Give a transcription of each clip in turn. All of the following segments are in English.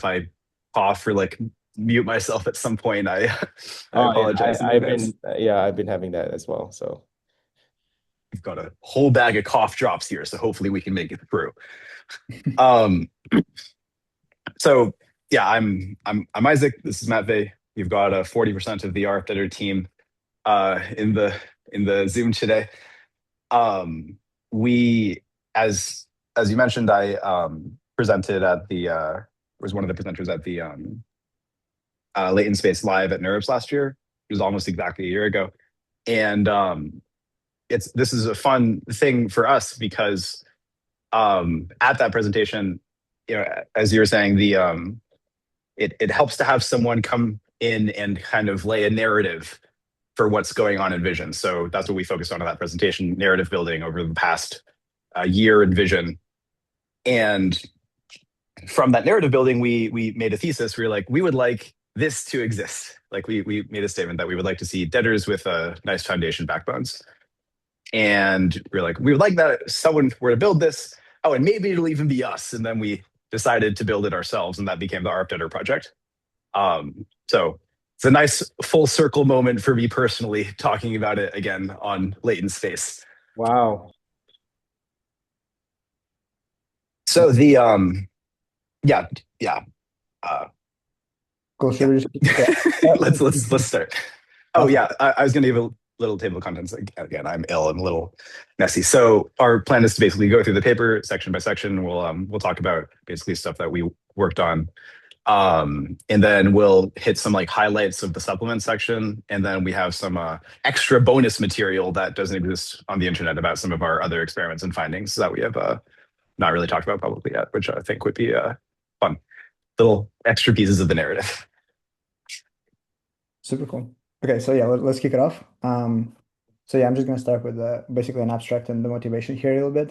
if I cough or like mute myself at some point, I Oh, yeah, apologize in advance. I've been having that as well. So We've got a whole bag of cough drops here, so hopefully we can make it through. Um, so yeah, I'm Isaac. This is Matt Vey. We've got 40% of the RF-DETR team in the Zoom today. Um, we, as as you mentioned, I presented at the was one of the presenters at the Latent Space Live at NeurIPS last year. It was almost exactly a year ago, and this is a fun thing for us because at that presentation, as you were saying, it helps to have someone come in and kind of lay a narrative for what's going on in vision. So that's what we focused on in that presentation: narrative building over the past year in vision. And from that narrative building, we made a thesis. We were like, we would like this to exist. Like we made a statement that we would like to see DETRs with nice foundation backbones. And we were like, we would like that if someone were to build this. Oh, and maybe it'll even be us. And then we decided to build it ourselves, and that became the RF-DETR project. So it's a nice full circle moment for me personally, talking about it again on Latent Space. wow. So the yeah, yeah, uh, Cool. yeah. Should we just kick it off? Let's start. Oh Awesome. yeah, I was going to give a little table of contents. Again, I'm ill and a little messy. So our plan is to basically go through the paper section by section. We'll talk about basically stuff that we worked on, and then we'll hit some like highlights of the supplement section, and then we have some extra bonus material that doesn't exist on the internet about some of our other experiments and findings that we have not really talked about publicly yet, which I think would be fun little extra pieces of the narrative. Super cool. Okay, so yeah, let's kick it off. So yeah, I'm just gonna start with basically an abstract and the motivation here a little bit.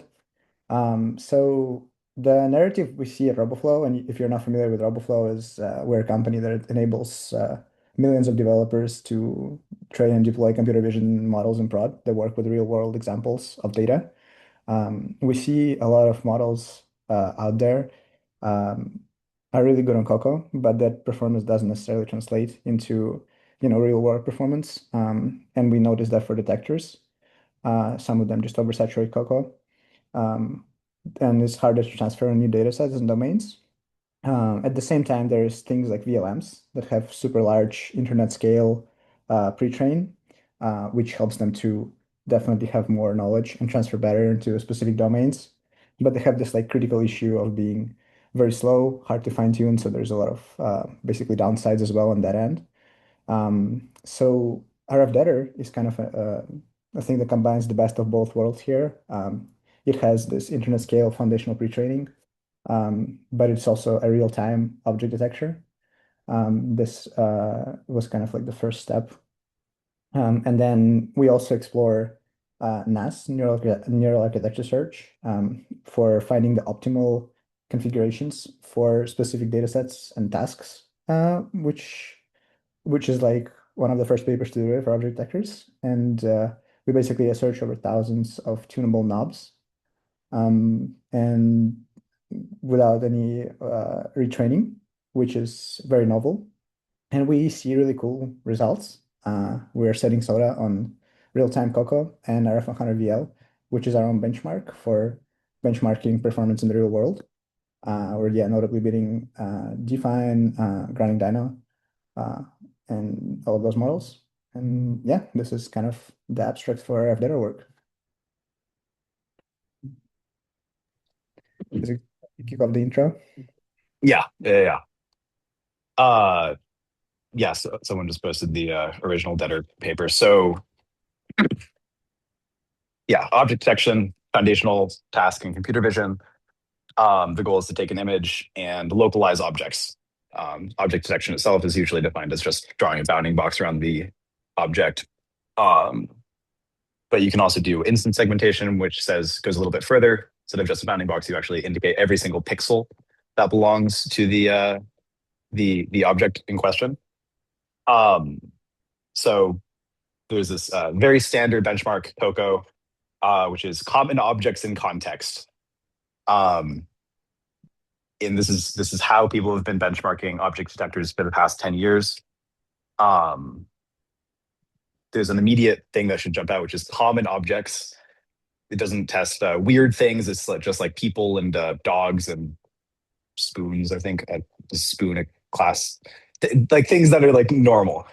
So the narrative we see at Roboflow, and if you're not familiar with Roboflow, is we're a company that enables millions of developers to train and deploy computer vision models in prod that work with real world examples of data. We see a lot of models out there um, are really good on COCO, but that performance doesn't necessarily translate into, real world performance. And we noticed that for detectors, some of them just oversaturate COCO, um, and it's harder to transfer new data sets and domains. At the same time, there's things like VLMs that have super large internet scale pre-train, which helps them to definitely have more knowledge and transfer better into specific domains. But they have this like critical issue of being very slow, hard to fine tune. So there's a lot of basically downsides as well on that end. So RF-DETR is kind of a thing that combines the best of both worlds here. It has this internet scale foundational pre-training, but it's also a real-time object detector. This was kind of like the first step. And then we also explore NAS, neural architecture search, for finding the optimal configurations for specific data sets and tasks, which is like one of the first papers to do it for object detectors. And we basically search over thousands of tunable knobs, and without any retraining, which is very novel. And we see really cool results. We're setting SOTA on real-time COCO and RF-100 VL, which is our own benchmark for benchmarking performance in the real world. We're yeah, notably beating Define, Grounding DINO, uh, and all of those models. And yeah, this is kind of the abstract for RF-DETR work. Is it kick off the intro? Yeah, yeah, yeah. Uh, yeah. So someone just posted the original DETR paper. So yeah, object detection, foundational task in computer vision. The goal is to take an image and localize objects. Object detection itself is usually defined as just drawing a bounding box around the object. Um, but you can also do instant segmentation, which goes a little bit further. Instead of just a bounding box, you actually indicate every single pixel that belongs to the object in question. Um, so there's this very standard benchmark COCO, which is common objects in context. Um, and this is how people have been benchmarking object detectors for the past 10 years. Um, there's an immediate thing that should jump out, which is common objects. It doesn't test weird things. It's like, just like people and dogs and spoons. I think a spoon a class, like things that are like normal.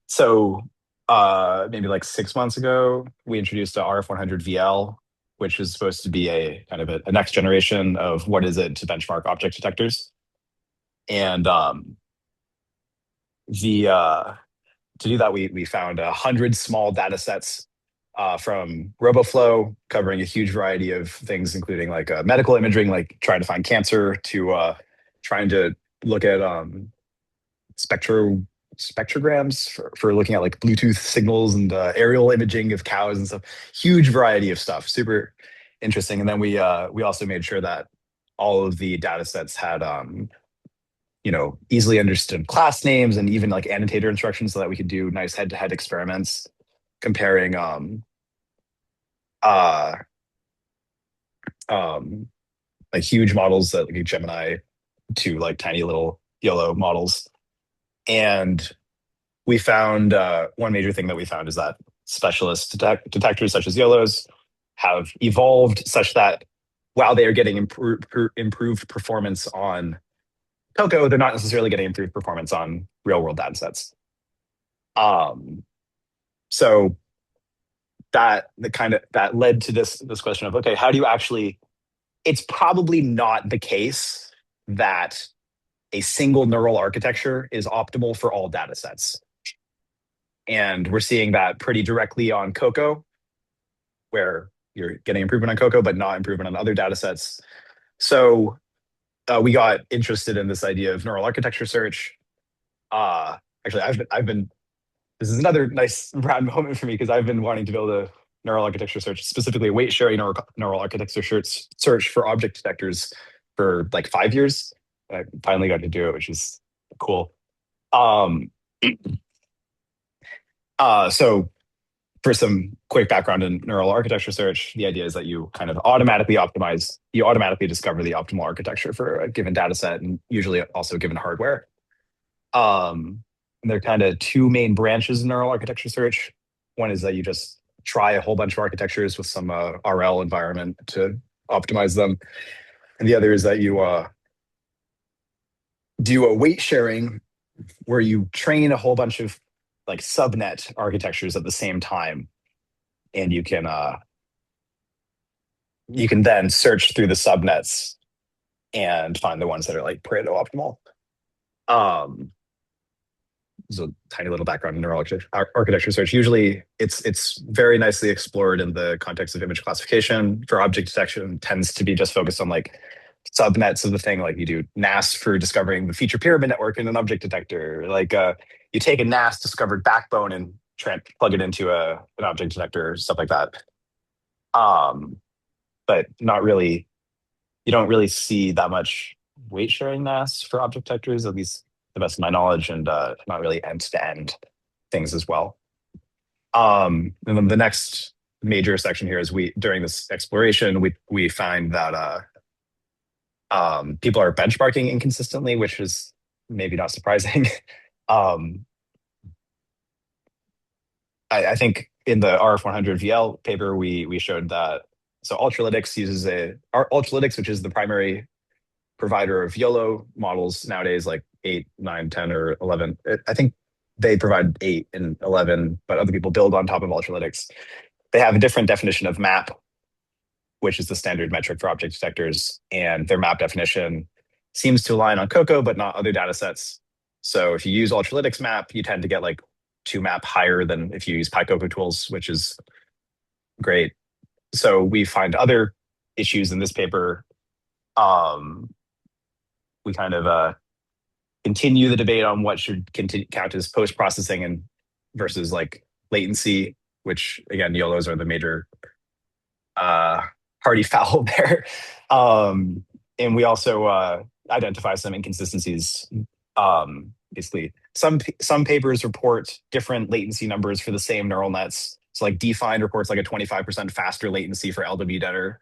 So maybe like 6 months ago, we introduced a RF-100 VL, which is supposed to be a kind of a next generation of what is it to benchmark object detectors. And the to do that, we found 100 small data sets from Roboflow, covering a huge variety of things, including like medical imaging, like trying to find cancer, to trying to look at spectrograms for looking at like Bluetooth signals and aerial imaging of cows and stuff. Huge variety of stuff, super interesting. And then we also made sure that all of the data sets had easily understood class names and even like annotator instructions, so that we could do nice head-to-head experiments comparing uh um like huge models like Gemini to like tiny little YOLO models. And we found one major thing that we found is that specialist detectors such as YOLOs have evolved such that while they are getting improved performance on COCO, they're not necessarily getting improved performance on real world data sets. Um, so that led to this question of, okay, how do you actually? It's probably not the case that a single neural architecture is optimal for all data sets. And we're seeing that pretty directly on COCO, where you're getting improvement on COCO, but not improvement on other data sets. So we got interested in this idea of neural architecture search. Actually, I've been. This is another nice proud moment for me, because I've been wanting to build a neural architecture search, specifically a weight sharing neural architecture search for object detectors, for like 5 years. I finally got to do it, which is cool. Um, so for some quick background in neural architecture search, the idea is that you kind of you automatically discover the optimal architecture for a given data set, and usually also given hardware. And there are kind of two main branches in neural architecture search. One is that you just try a whole bunch of architectures with some RL environment to optimize them. And the other is that you do a weight sharing, where you train a whole bunch of like subnet architectures at the same time, and you can then search through the subnets and find the ones that are like pareto-optimal. Um, so tiny little background in neural architecture search. Usually it's very nicely explored in the context of image classification. For object detection, tends to be just focused on like subnets of the thing. Like you do NAS for discovering the feature pyramid network in an object detector. Like you take a NAS discovered backbone and plug it into an object detector, stuff like that. Um, but not really, you don't really see that much weight sharing NAS for object detectors, at least the best of my knowledge, and not really end to end things as well. And then the next major section here is, during this exploration, we find that people are benchmarking inconsistently, which is maybe not surprising. um, I think in the RF-100 VL paper, we showed that, so Ultralytics, which is the primary provider of YOLO models nowadays, like 8, 9, 10, or 11. I think they provide 8 and 11, but other people build on top of Ultralytics. They have a different definition of map, which is the standard metric for object detectors, and their map definition seems to align on COCO, but not other data sets. So if you use Ultralytics map, you tend to get like 2 map higher than if you use PyCoco tools, which is great. So we find other issues in this paper. Um, we kind of continue the debate on what should count as post processing and versus like latency, which again, YOLOs are the major uh, party foul there. And we also identify some inconsistencies. Basically, some papers report different latency numbers for the same neural nets. So like DFind reports like a 25% faster latency for LWDETR,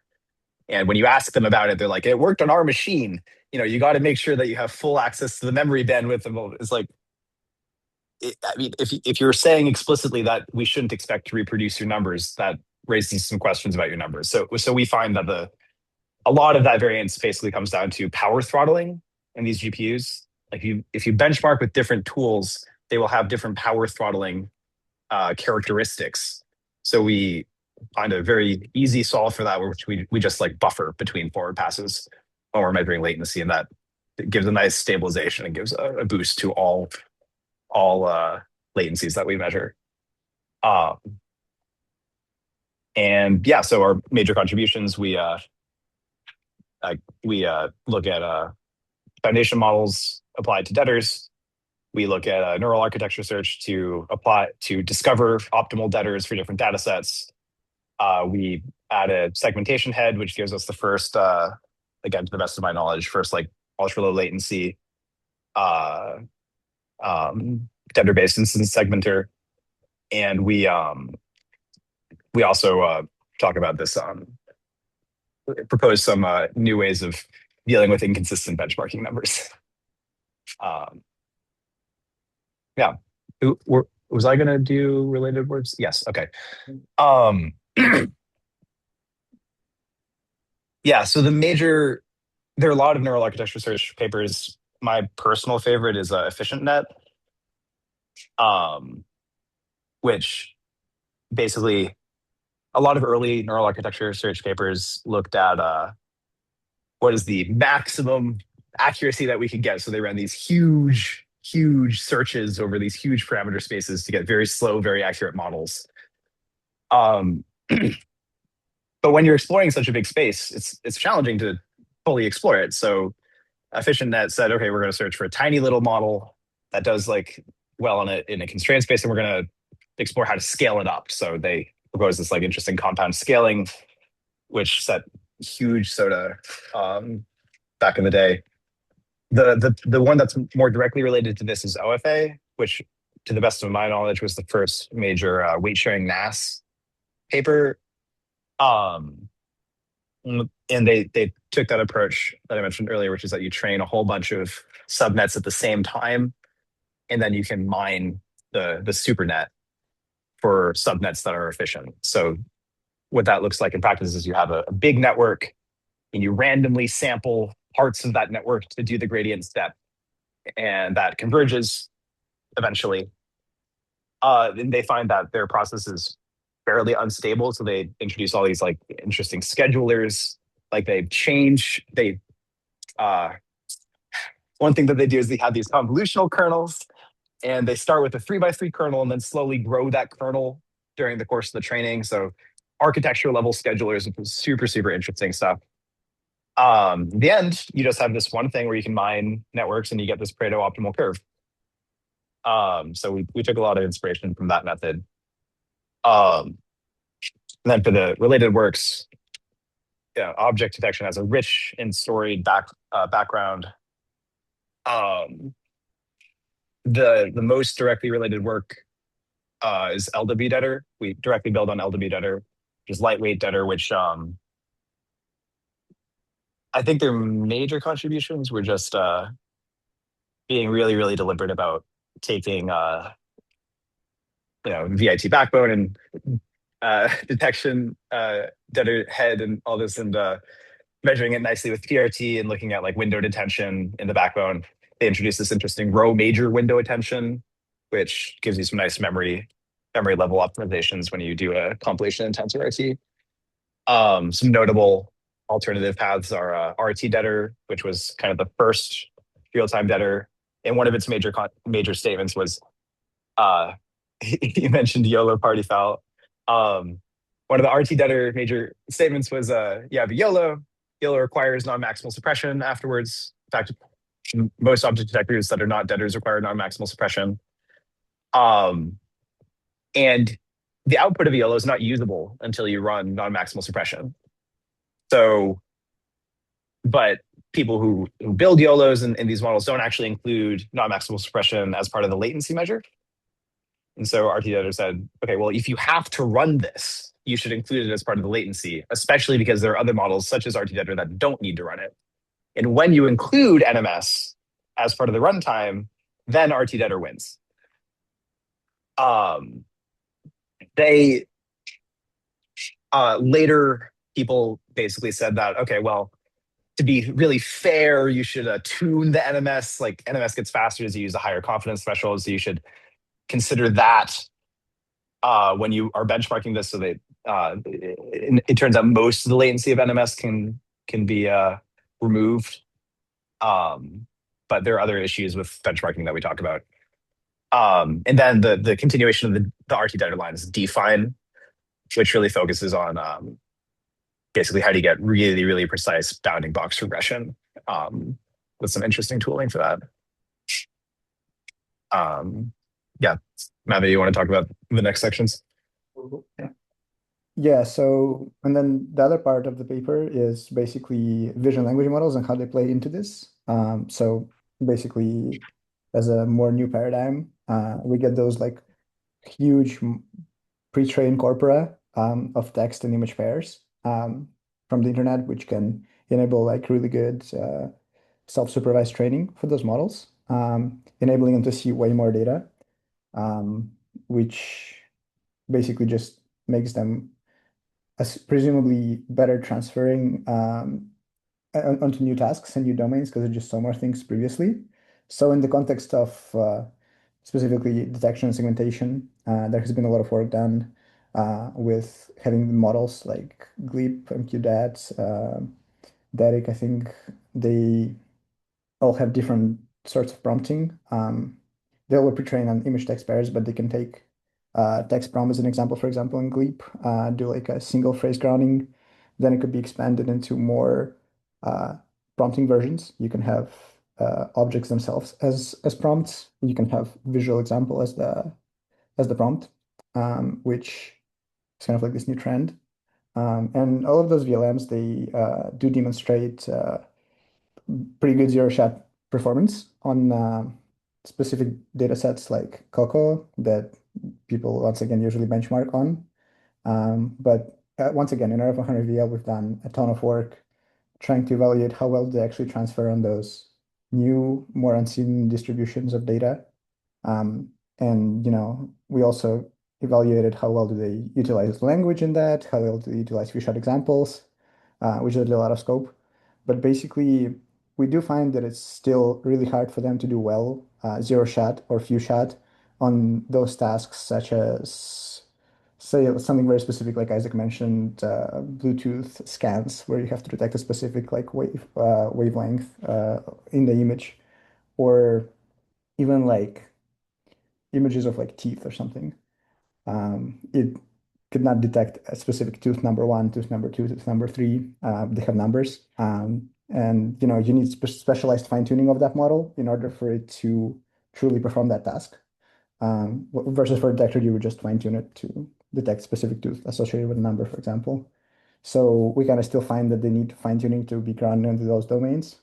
And when you ask them about it, they're like, it worked on our machine. You got to make sure that you have full access to the memory bandwidth. And it's like, I mean, if you're saying explicitly that we shouldn't expect to reproduce your numbers, that raises some questions about your numbers. So we find that a lot of that variance basically comes down to power throttling in these GPUs. Like if you benchmark with different tools, they will have different power throttling characteristics. So we find a very easy solve for that, which we just like buffer between forward passes when we're measuring latency, and that gives a nice stabilization and gives a boost to all latencies that we measure. Um, and yeah, so our major contributions, we look at foundation models applied to DETRs. We look at neural architecture search to discover optimal DETRs for different data sets. We add a segmentation head, which gives us the first, again, to the best of my knowledge, first like ultra low latency uh, DETR-based instance segmenter. And we also talk about this, propose some new ways of dealing with inconsistent benchmarking numbers. Yeah. Was I going to do related words? Yes. Okay. Yeah. So there are a lot of neural architecture search papers. My personal favorite is EfficientNet, which basically a lot of early neural architecture search papers looked at what is the maximum accuracy that we could get. So they ran these huge searches over these huge parameter spaces to get very slow, very accurate models. Um, but when you're exploring such a big space, it's challenging to fully explore it. So EfficientNet said, okay, we're going to search for a tiny little model that does like well in a constrained space, and we're going to explore how to scale it up. So they proposed this like interesting compound scaling, which set huge soda back in the day. The one that's more directly related to this is OFA, which, to the best of my knowledge, was the first major weight sharing NAS paper. And they took that approach that I mentioned earlier, which is that you train a whole bunch of subnets at the same time, and then you can mine the supernet for subnets that are efficient. So what that looks like in practice is you have a big network, and you randomly sample parts of that network to do the gradient step, and that converges eventually. And they find that their process is fairly unstable, so they introduce all these like interesting schedulers. Like one thing that they do is they have these convolutional kernels, and they start with a 3x3 kernel and then slowly grow that kernel during the course of the training. So architecture level schedulers, super interesting stuff. In the end, you just have this one thing where you can mine networks and you get this pareto-optimal curve. So we took a lot of inspiration from that method. And then for the related works, object detection has a rich and storied background. The most directly related work is LWDETR. We directly build on LWDETR, which is lightweight DETR, which I think their major contributions were just being really deliberate about taking VIT backbone and detection DETR head and all this, and measuring it nicely with PRT and looking at like window detention in the backbone. They introduced this interesting row major window attention, which gives you some nice memory level optimizations when you do a compilation intensive RT. Some notable alternative paths are RT DETR, which was kind of the first real-time DETR. And one of its major statements was, you mentioned YOLO party foul. One of the RT DETR major statements was, you have a YOLO. YOLO requires non-maximal suppression afterwards. In fact, most object detectors that are not DETRs require non-maximal suppression. And the output of a YOLO is not usable until you run non-maximal suppression. So, but people who build YOLOs in these models don't actually include non-maximal suppression as part of the latency measure. And so RT-Detter said, okay, well, if you have to run this, you should include it as part of the latency, especially because there are other models such as RT-Detter that don't need to run it. And when you include NMS as part of the runtime, then RT-Detter wins. Um, they later people basically said that, okay, well, to be really fair, you should tune the NMS. Like NMS gets faster as you use a higher confidence threshold, so you should consider that when you are benchmarking this. So that it turns out most of the latency of NMS can be removed, but there are other issues with benchmarking that we talk about. And then the continuation of the RT line is define, which really focuses on basically how do you get really, really precise bounding box regression with some interesting tooling for that. Yeah, Mavi, you want to talk about the next sections? Yeah. Yeah, so, and then the other part of the paper is basically vision language models and how they play into this. So basically, as a more new paradigm, we get those like huge pre-trained corpora of text and image pairs from the internet, which can enable like really good self-supervised training for those models, enabling them to see way more data, um, which basically just makes them as presumably better transferring onto new tasks and new domains because they just saw more things previously. So in the context of specifically detection and segmentation, there has been a lot of work done with having models like Gleep, MQDAT, DETIC. I think they all have different sorts of prompting. They all were pre-trained on image text pairs, but they can take text prompt as an example, for example, in Gleep, do like a single phrase grounding. Then it could be expanded into more uh, prompting versions. You can have objects themselves as prompts. You can have visual example as the prompt, which is kind of like this new trend. And all of those VLMs, they do demonstrate pretty good zero-shot performance on specific data sets like COCO that people, once again, usually benchmark on. But once again, in RF-100VL, we've done a ton of work trying to evaluate how well they actually transfer on those new, more unseen distributions of data. Um, and we also evaluated how well do they utilize language in that, how well do they utilize few shot examples, which is a lot of scope. But basically, we do find that it's still really hard for them to do well, zero shot or few shot on those tasks, such as, say, something very specific, like Isaac mentioned, Bluetooth scans, where you have to detect a specific like wavelength in the image, or even like images of like teeth or something. It could not detect a specific tooth number one, tooth number two, tooth number three. They have numbers. And you need specialized fine-tuning of that model in order for it to truly perform that task. Versus for a detector, you would just fine-tune it to detect specific tooth associated with a number, for example. So we kind of still find that they need fine-tuning to be grounded into those domains,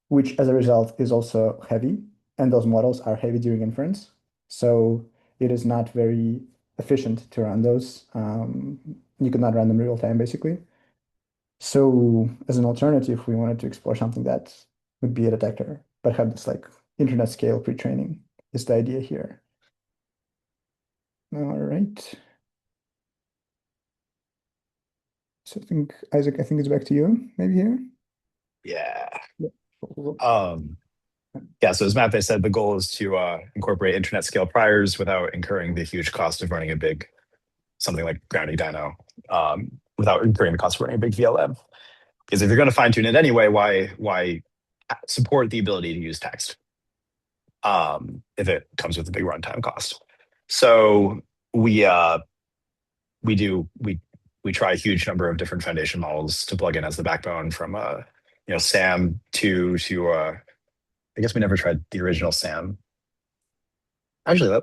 which as a result is also heavy, and those models are heavy during inference. So it is not very efficient to run those. You could not run them real time, basically. So as an alternative, we wanted to explore something that would be a detector, but have this like internet scale pre-training is the idea here. All right. So I think, Isaac, I think it's back to you, maybe here. Yeah. Yeah. Cool. Um, yeah, so as Matt said, the goal is to incorporate internet scale priors without incurring the huge cost of running a big, something like grounding DINO, without incurring the cost of running a big VLM. Because if you're going to fine tune it anyway, why support the ability to use text if it comes with a big runtime cost? So we we do we try a huge number of different foundation models to plug in as the backbone from SAM to I guess we never tried the original SAM. Actually,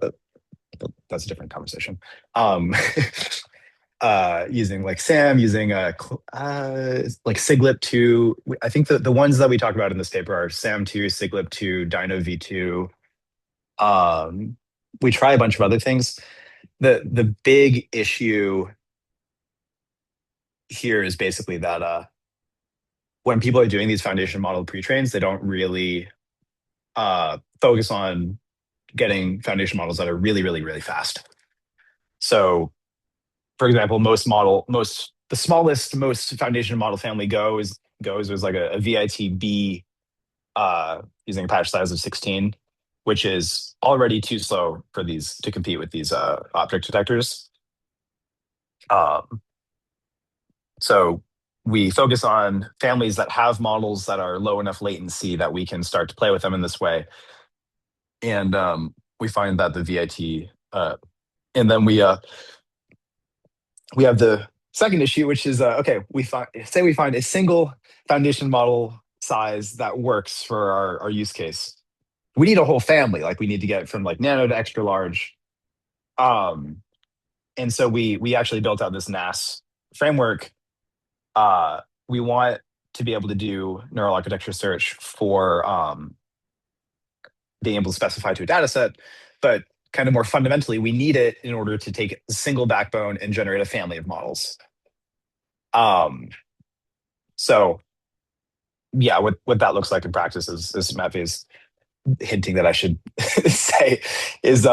that's a different conversation. Um, using like SAM, using like SIGLIP2. I think the ones that we talk about in this paper are SAM2, SIGLIP2, DINO V2. we try a bunch of other things. The big issue here is basically that when people are doing these foundation model pre-trains, they don't really focus on getting foundation models that are really, really, really fast. So, for example, the smallest, most foundation model family goes was like a VITB using a patch size of 16, which is already too slow for these to compete with these object detectors. Um, so we focus on families that have models that are low enough latency that we can start to play with them in this way. And we find that the VIT, and then we have the second issue, which is okay. We find a single foundation model size that works for our use case. We need a whole family. Like we need to get from like nano to extra large. Um, and so we actually built out this NAS framework. We want to be able to do neural architecture search for being able to specify to a data set, but kind of more fundamentally, we need it in order to take a single backbone and generate a family of models. Um, so yeah, what that looks like in practice is Matt is hinting that I should say is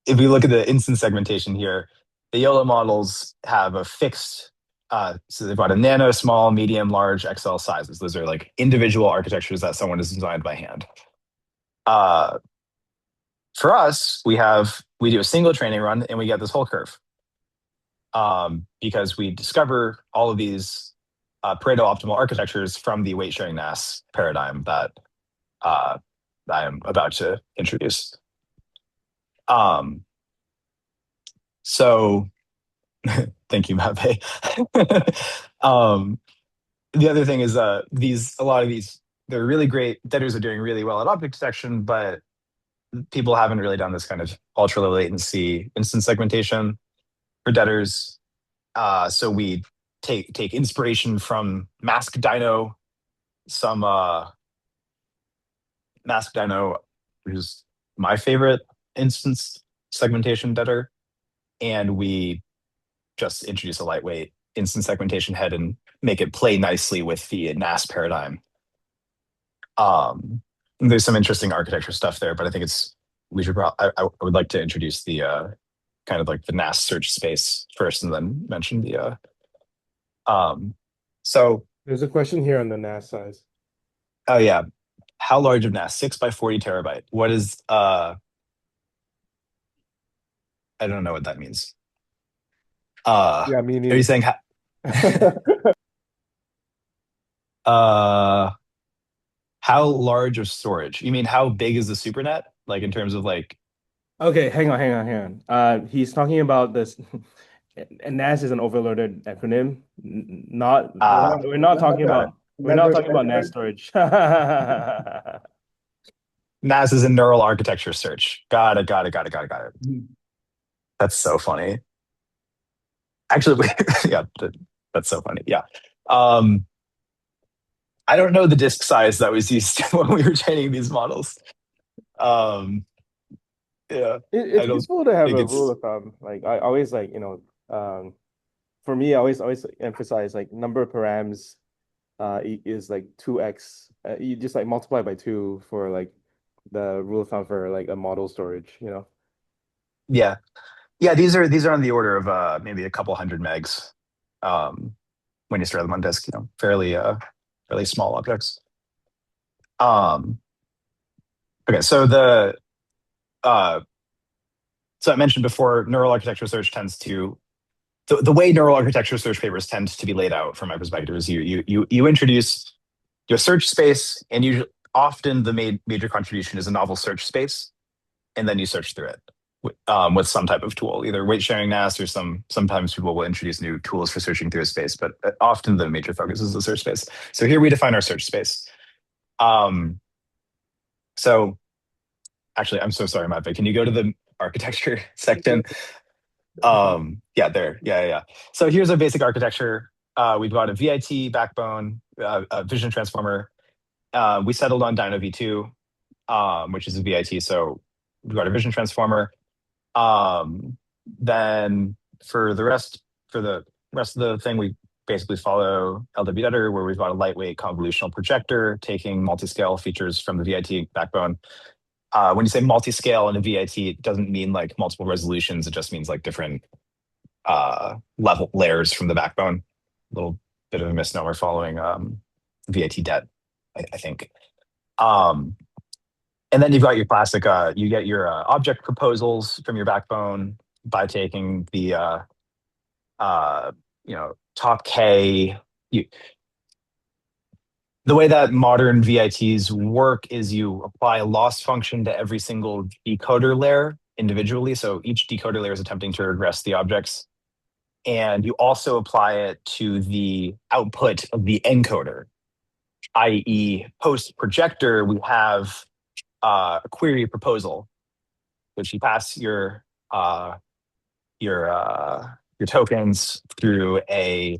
if we look at the instance segmentation here, the YOLO models have a fixed so they've got a nano, small, medium, large, XL sizes. Those are like individual architectures that someone has designed by hand. Uh, for us, we do a single training run and we get this whole curve because we discover all of these pareto-optimal architectures from the weight sharing NAS paradigm that uh, I am about to introduce. Um, so thank you, Matt. um, the other thing is a lot of these they're really great. Deaders are doing really well at object detection, but people haven't really done this kind of ultra low latency instance segmentation for deaders. So we take inspiration from Mask DINO, some Mask DINO, which is my favorite instance segmentation deader, and we just introduce a lightweight instance segmentation head and make it play nicely with the NAS paradigm. There's some interesting architecture stuff there, but I think I would like to introduce the kind of like the NAS search space first, and then mention the so There's a question here on the NAS size. oh yeah, how large of NAS? 6 by 40 terabyte. What is I don't know what that means. Yeah, me Are you neither. saying uh how large of storage? You mean how big is the supernet? Like in terms of like Okay, hang on. He's talking about this, and NAS is an overloaded acronym. Not ah we're not talking got it. about NAS storage. NAS is a neural architecture search. Got it. That's so funny. Actually, yeah, that's so funny. Yeah. Um, I don't know the disk size that was used when we were training these models. Um, yeah, I It's don't useful to have think a rule it's of thumb. Like I always for me, I always emphasize like number of params is like 2x. You just like multiply by two for like the rule of thumb for like a model storage, you know. yeah. Yeah, these are on the order of maybe a couple hundred megs when you store them on disk, fairly small objects. Um, okay, uh so I mentioned before neural architecture search tends to the way neural architecture search papers tend to be laid out from my perspective is you introduce your search space and you often the major contribution is a novel search space and then you search through it with some type of tool, either weight sharing NAS or sometimes people will introduce new tools for searching through a space, but often the major focus is the search space. So here we define our search space. Um, so actually, I'm so sorry, Matt, but can you go to the architecture section? Yeah, there. Yeah. So here's a basic architecture. We've got a VIT backbone, a vision transformer. We settled on Dyno V2, which is a VIT. So we've got a vision transformer. Then for the rest of the thing, we basically follow LWDETR, where we've got a lightweight convolutional projector taking multi-scale features from the VIT backbone. When you say multi-scale in a VIT, it doesn't mean like multiple resolutions. It just means like different level layers from the backbone. A little bit of a misnomer following VIT det, I think. And then you've got your classic, you get your object proposals from your backbone by taking the top K. The way that modern VITs work is you apply a loss function to every single decoder layer individually. So each decoder layer is attempting to regress the objects. And you also apply it to the output of the encoder, i.e. post-projector, we have a query proposal, which you pass your tokens through a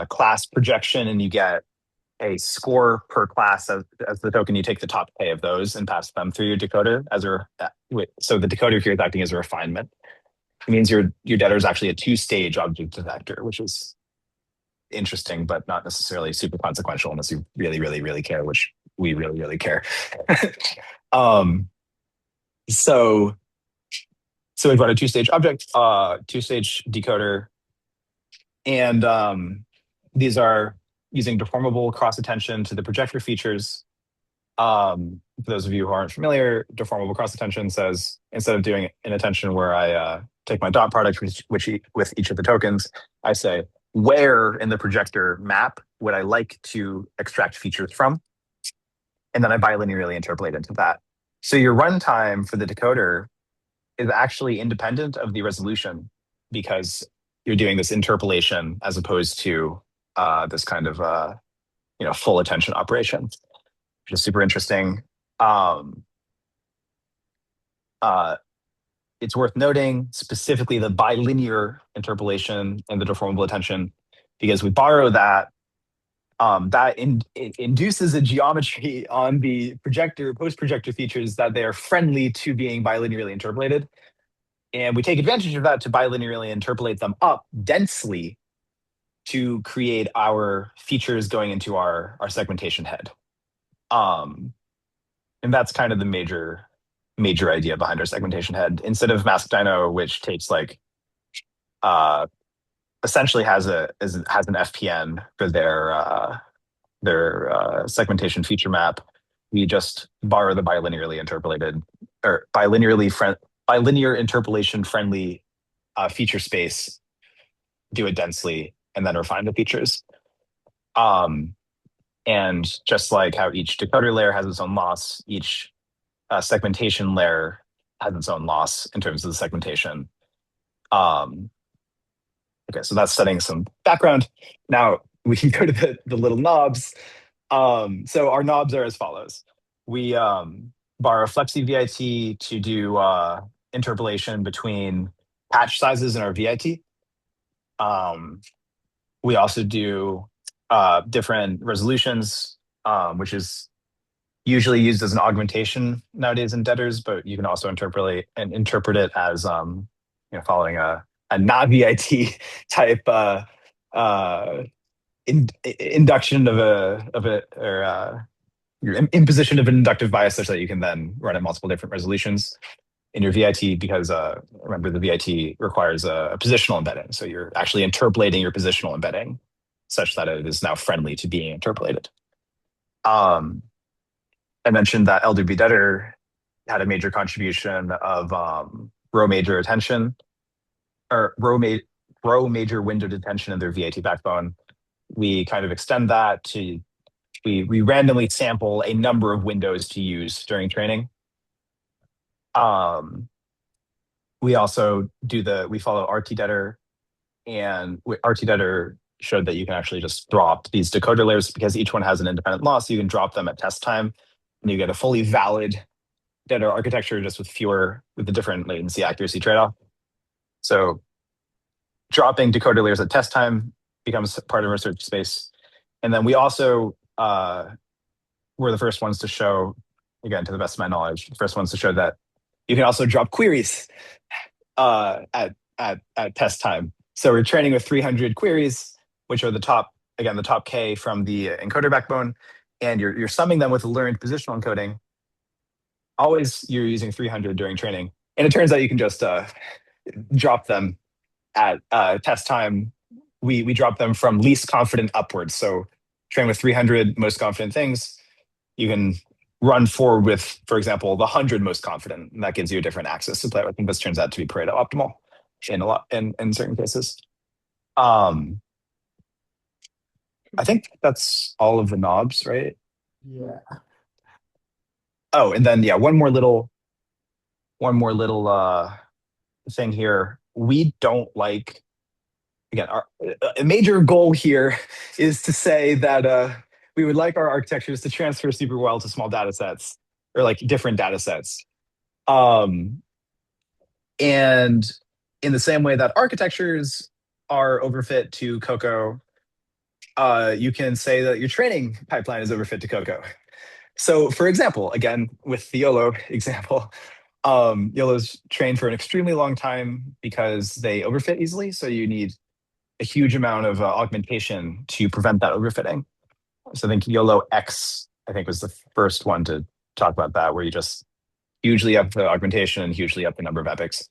class projection, and you get a score per class as the token. You take the top K of those and pass them through your decoder so the decoder here is acting as a refinement. It means your DETR is actually a two-stage object detector, which is interesting, but not necessarily super consequential unless you really, really, really care, which we really, really care. So we've got a two-stage object, two-stage decoder, and these are using deformable cross-attention to the projector features. For those of you who aren't familiar, deformable cross-attention says, instead of doing an attention where I take my dot product with each of the tokens, I say, where in the projector map would I like to extract features from? And then I bilinearly interpolate into that. So your runtime for the decoder is actually independent of the resolution because you're doing this interpolation as opposed to this kind of full attention operation, which is super interesting. It's worth noting specifically the bilinear interpolation and the deformable attention, because we borrow that. It induces a geometry on the post-projector features that they are friendly to being bilinearly interpolated. And we take advantage of that to bilinearly interpolate them up densely to create our features going into our segmentation head. And that's kind of the major idea behind our segmentation head. Instead of Mask DINO, which takes like essentially has an FPN for their segmentation feature map, we just borrow the bilinearly interpolated or bilinear interpolation friendly feature space, do it densely, and then refine the features. And just like how each decoder layer has its own loss, each segmentation layer has its own loss in terms of the segmentation. Okay, so that's setting some background. Now we can go to the little knobs. So our knobs are as follows. We borrow FlexiVIT to do interpolation between patch sizes in our VIT. We also do different resolutions, which is usually used as an augmentation nowadays in DETRs, but you can also interpret it as following a not VIT type induction or your imposition of an inductive bias such that you can then run at multiple different resolutions in your VIT, because remember the VIT requires a positional embedding. So you're actually interpolating your positional embedding such that it is now friendly to being interpolated. I mentioned that LWDETR had a major contribution of row major attention or row major window detention in their VIT backbone. We kind of extend that to we randomly sample a number of windows to use during training. We also we follow RT-DETR, and RT-DETR showed that you can actually just drop these decoder layers because each one has an independent loss. You can drop them at test time, and you get a fully valid DETR architecture just with the different latency accuracy trade-off. So dropping decoder layers at test time becomes part of our research space. And then we also were the first ones to show, again, to the best of my knowledge, the first ones to show that You can also drop queries at test time. So we're training with 300 queries, which are the top K from the encoder backbone, and you're summing them with learned positional encoding. Always you're using 300 during training, and it turns out you can just drop them at test time. We drop them from least confident upwards. So train with 300 most confident things. You can run forward with, for example, the 100 most confident, and that gives you a different axis to play with. I think this turns out to be pareto-optimal in certain cases. I think that's all of the knobs, right? Yeah. Oh, and then yeah, one more little thing here. We don't like, again, a major goal here is to say that we would like our architectures to transfer super well to small data sets or like different data sets. And in the same way that architectures are overfit to COCO, you can say that your training pipeline is overfit to COCO. So for example, again, with the YOLO example, YOLO's trained for an extremely long time because they overfit easily. So you need a huge amount of augmentation to prevent that overfitting. So I think YOLO X, I think, was the first one to talk about that, where you just hugely up the augmentation and hugely up the number of epochs.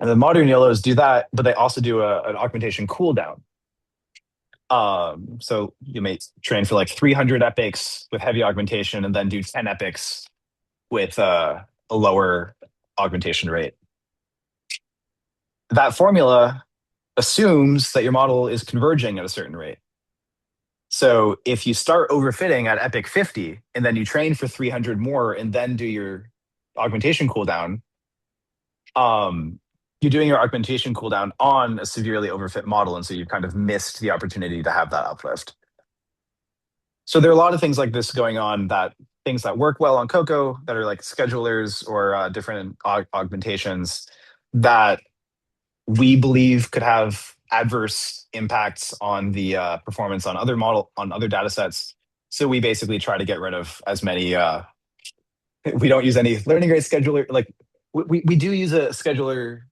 And the modern YOLOs do that, but they also do an augmentation cooldown. So you may train for like 300 epochs with heavy augmentation and then do 10 epochs with a lower augmentation rate. That formula assumes that your model is converging at a certain rate. So if you start overfitting at epoch 50 and then you train for 300 more and then do your augmentation cooldown, you're doing your augmentation cooldown on a severely overfit model, and so you've kind of missed the opportunity to have that uplift. So there are a lot of things like this going on, that things that work well on COCO that are like schedulers or different augmentations that we believe could have adverse impacts on the performance on other data sets. So we basically try to get rid of as many. We don't use any learning rate scheduler. Like we do use a scheduler.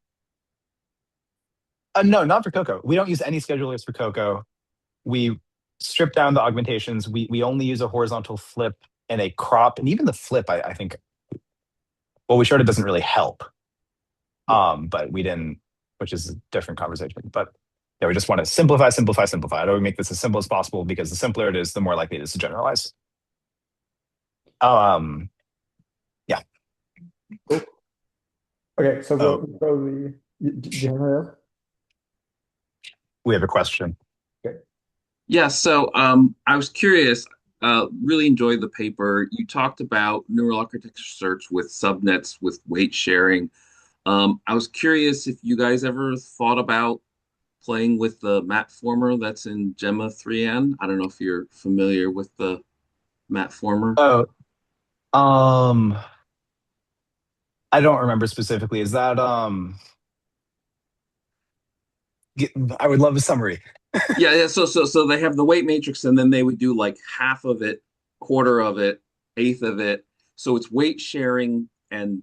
No, not for COCO. We don't use any schedulers for COCO. We strip down the augmentations. We only use a horizontal flip and a crop, and even the flip, I think. Well, we showed it doesn't really help. But we didn't, which is a different conversation. But yeah, we just want to simplify. How do we make this as simple as possible? Because the simpler it is, the more likely it is to generalize. Yeah. Cool. Okay, so Oh. do you have anything else? We have a question. Okay. Yeah, so I was curious, really enjoyed the paper. You talked about neural architecture search with subnets with weight sharing. I was curious if you guys ever thought about playing with the map former that's in Gemma 3N. I don't know if you're familiar with the map former. Oh, I don't remember specifically. Is that I would love a summary. Yeah. So they have the weight matrix, and then they would do like half of it, quarter of it, eighth of it. So it's weight sharing and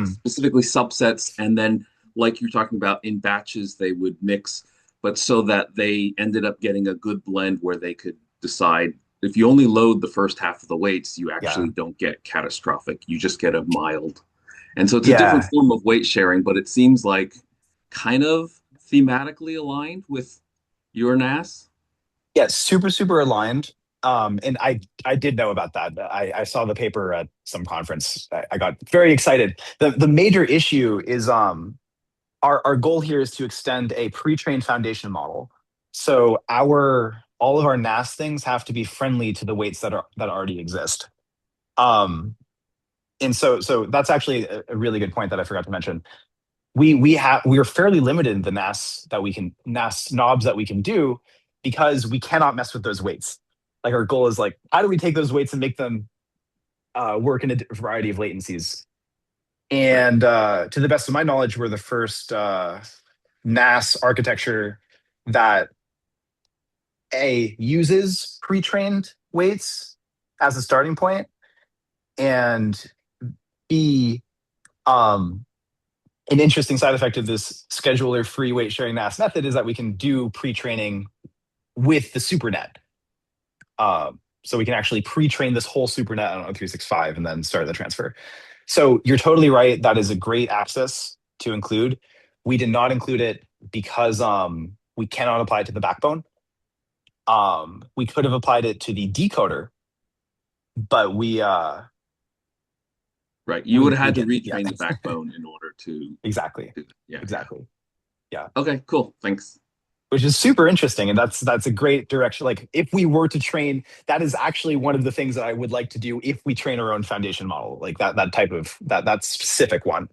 specifically subsets, and then like you're talking about in batches they would mix, but so that they ended up getting a good blend where they could decide if you only load the first half of the weights, you actually don't get catastrophic. You just get a mild. And so it's a different form of weight sharing, but it seems like kind of thematically aligned with your NAS? Yeah, super aligned. And I did know about that. I saw the paper at some conference. I got very excited. The major issue is our goal here is to extend a pre-trained foundation model. So all of our NAS things have to be friendly to the weights that already exist. And so that's actually a really good point that I forgot to mention. We are fairly limited in the NAS knobs that we can do, because we cannot mess with those weights. Like our goal is like, how do we take those weights and make them work in a variety of latencies? And to the best of my knowledge, we're the first NAS architecture that uses pre-trained weights as a starting point, and B An interesting side effect of this scheduler-free weight sharing NAS method is that we can do pre-training with the supernet. So we can actually pre-train this whole supernet on 365 and then start the transfer. So you're totally right. That is a great access to include. We did not include it because we cannot apply it to the backbone. We could have applied it to the decoder, but Right. You would have had to didn't. Yeah. retrain the backbone in order to Exactly. do that. Yeah. Exactly. Yeah. Okay, cool. Thanks. Which is super interesting, and that's a great direction. Like if we were to train, that is actually one of the things that I would like to do if we train our own foundation model, like that type of that specific one.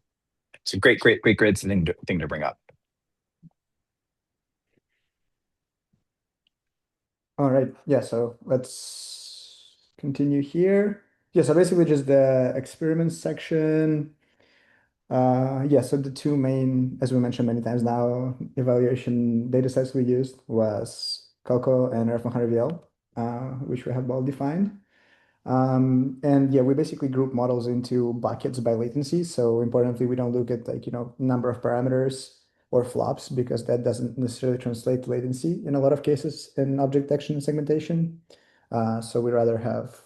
It's a great thing to bring up. All right. Yeah, so let's continue here. Yeah, so basically just the experiments section. Yeah, so the two main, as we mentioned many times now, evaluation data sets we used was COCO and RF-100VL, which we have well defined. And yeah, we basically group models into buckets by latency. So importantly, we don't look at like, number of parameters or flops because that doesn't necessarily translate to latency in a lot of cases in object detection and segmentation. So we rather have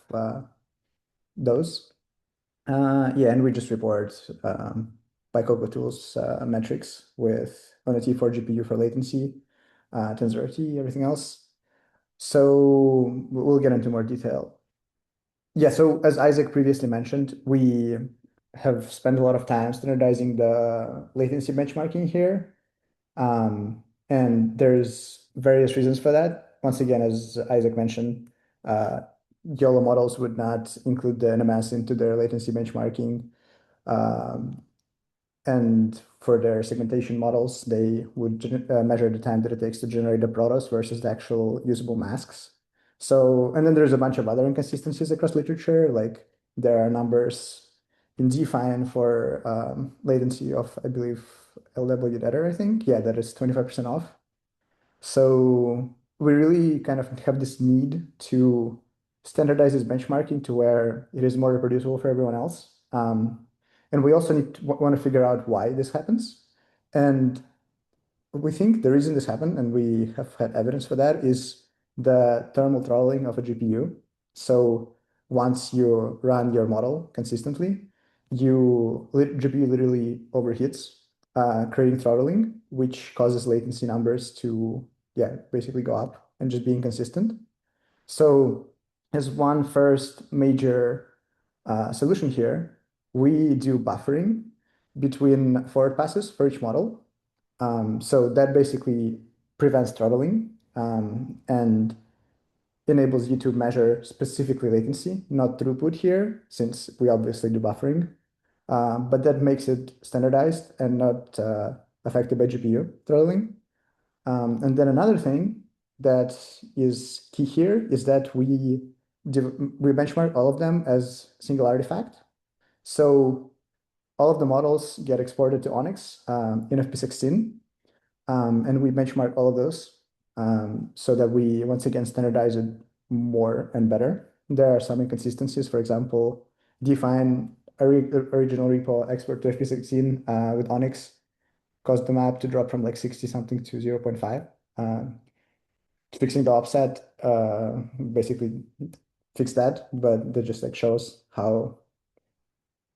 those. Yeah, and we just report by COCO tools metrics with on a T4 GPU for latency, TensorRT, everything else. So we'll get into more detail. Yeah, so as Isaac previously mentioned, we have spent a lot of time standardizing the latency benchmarking here. And there's various reasons for that. Once again, as Isaac mentioned, YOLO models would not include the NMS into their latency benchmarking. And for their segmentation models, they would measure the time that it takes to generate the protos versus the actual usable masks. So, and then there's a bunch of other inconsistencies across literature, like there are numbers in define for latency of, I believe, LW-DETR, I think. Yeah, that is 25% off. So we really kind of have this need to standardize this benchmarking to where it is more reproducible for everyone else. And we also want to figure out why this happens. And we think the reason this happened, and we have had evidence for that, is the thermal throttling of a GPU. So once you run your model consistently, GPU literally overheats, creating throttling, which causes latency numbers to, yeah, basically go up and just being consistent. So as one first major solution here, we do buffering between forward passes for each model. So that basically prevents throttling and enables you to measure specifically latency, not throughput here, since we obviously do buffering. But that makes it standardized and not affected by GPU throttling. And then another thing that is key here is that we benchmark all of them as single artifact. So all of the models get exported to Onyx in FP16, and we benchmark all of those so that we once again standardize it more and better. There are some inconsistencies. For example, define original repo export to FP16 with Onyx caused the map to drop from like 60 something to 0.5. Fixing the offset basically fixed that, but that just like shows how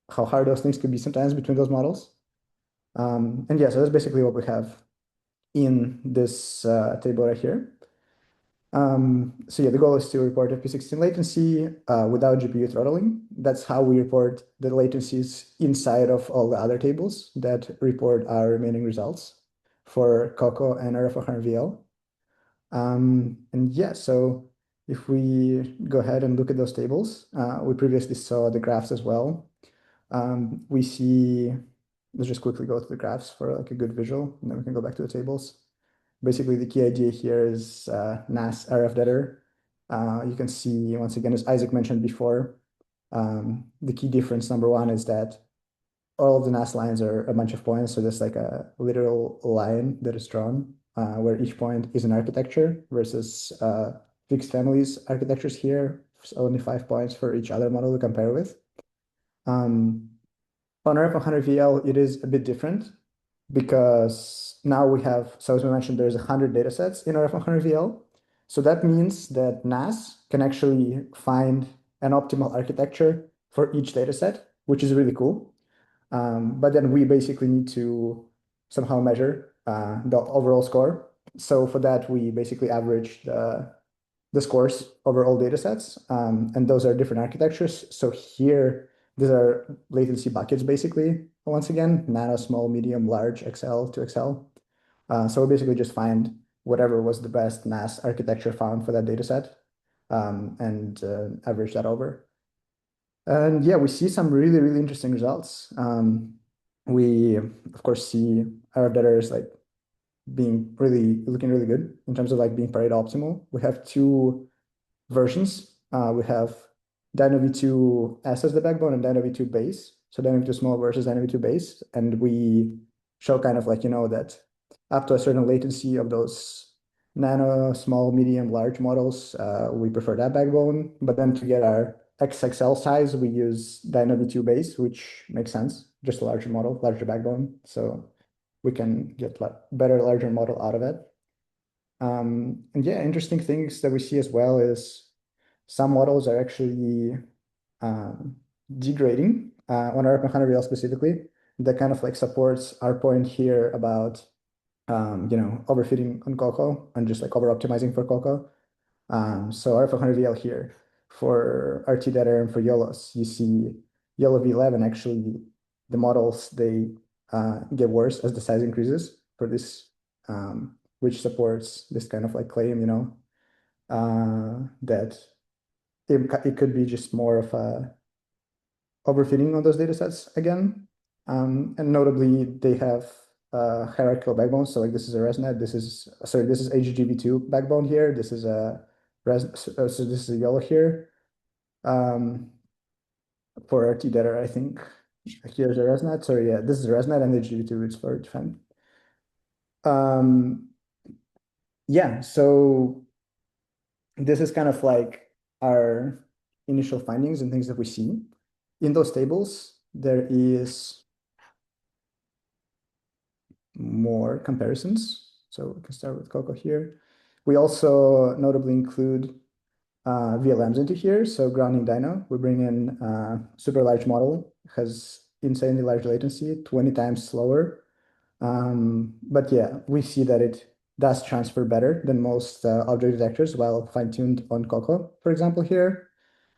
hard those things could be sometimes between those models. And yeah, so that's basically what we have in this table right here. So yeah, the goal is to report FP16 latency without GPU throttling. That's how we report the latencies inside of all the other tables that report our remaining results for COCO and RF-100VL. And yeah, so if we go ahead and look at those tables, we previously saw the graphs as well. We see, let's just quickly go to the graphs for like a good visual, and then we can go back to the tables. Basically, the key idea here is NAS RF-DETR. You can see, once again, as Isaac mentioned before, the key difference, number one, is that all of the NAS lines are a bunch of points. So there's like a literal line that is drawn where each point is an architecture versus fixed families architectures here. So only 5 points for each other model to compare with. On RF-100VL, it is a bit different because now we have, so as we mentioned, there's 100 datasets in RF-100VL. So that means that NAS can actually find an optimal architecture for each dataset, which is really cool. But then we basically need to somehow measure the overall score. So for that, we basically average the scores over all datasets, and those are different architectures. So here, these are latency buckets, basically, once again, nano, small, medium, large, XL to XL. So we basically just find whatever was the best NAS architecture found for that dataset, and average that over. And yeah, we see some really, really interesting results. We, of course, see RF-DETR is like looking really good in terms of like being pareto-optimal. We have two versions. We have DINO V2S as the backbone and DINO V2 base. So DINO V2 small versus DINO V2 base. And we show kind of like, that up to a certain latency of those nano, small, medium, large models, we prefer that backbone. But then to get our XXL size, we use DINO V2 base, which makes sense, just a larger model, larger backbone. So we can get better, larger model out of it. And yeah, interesting things that we see as well is some models are actually degrading on RF-100VL specifically. That kind of like supports our point here about overfitting on COCO and just like over-optimizing for COCO. So RF-100VL here for RT-DETR and for YOLOs, you see YOLO V11 actually the models they get worse as the size increases for this, which supports this kind of like claim, that it could be just more of a overfitting on those data sets again. And notably, they have hierarchical backbones. So like this is a ResNet. This is HGV2 backbone here. This is a so this is a YOLO here. For RT-DETR, I think here's a ResNet. Sorry, yeah, this is a ResNet and HGV2 is for defend. Yeah, so this is kind of like our initial findings and things that we see. In those tables, there is more comparisons. So we can start with COCO here. We also notably include VLMs into here. So grounding DINO, we bring in super large model, has insanely large latency, 20 times slower. But yeah, we see that it does transfer better than most object detectors while fine-tuned on COCO, for example, here.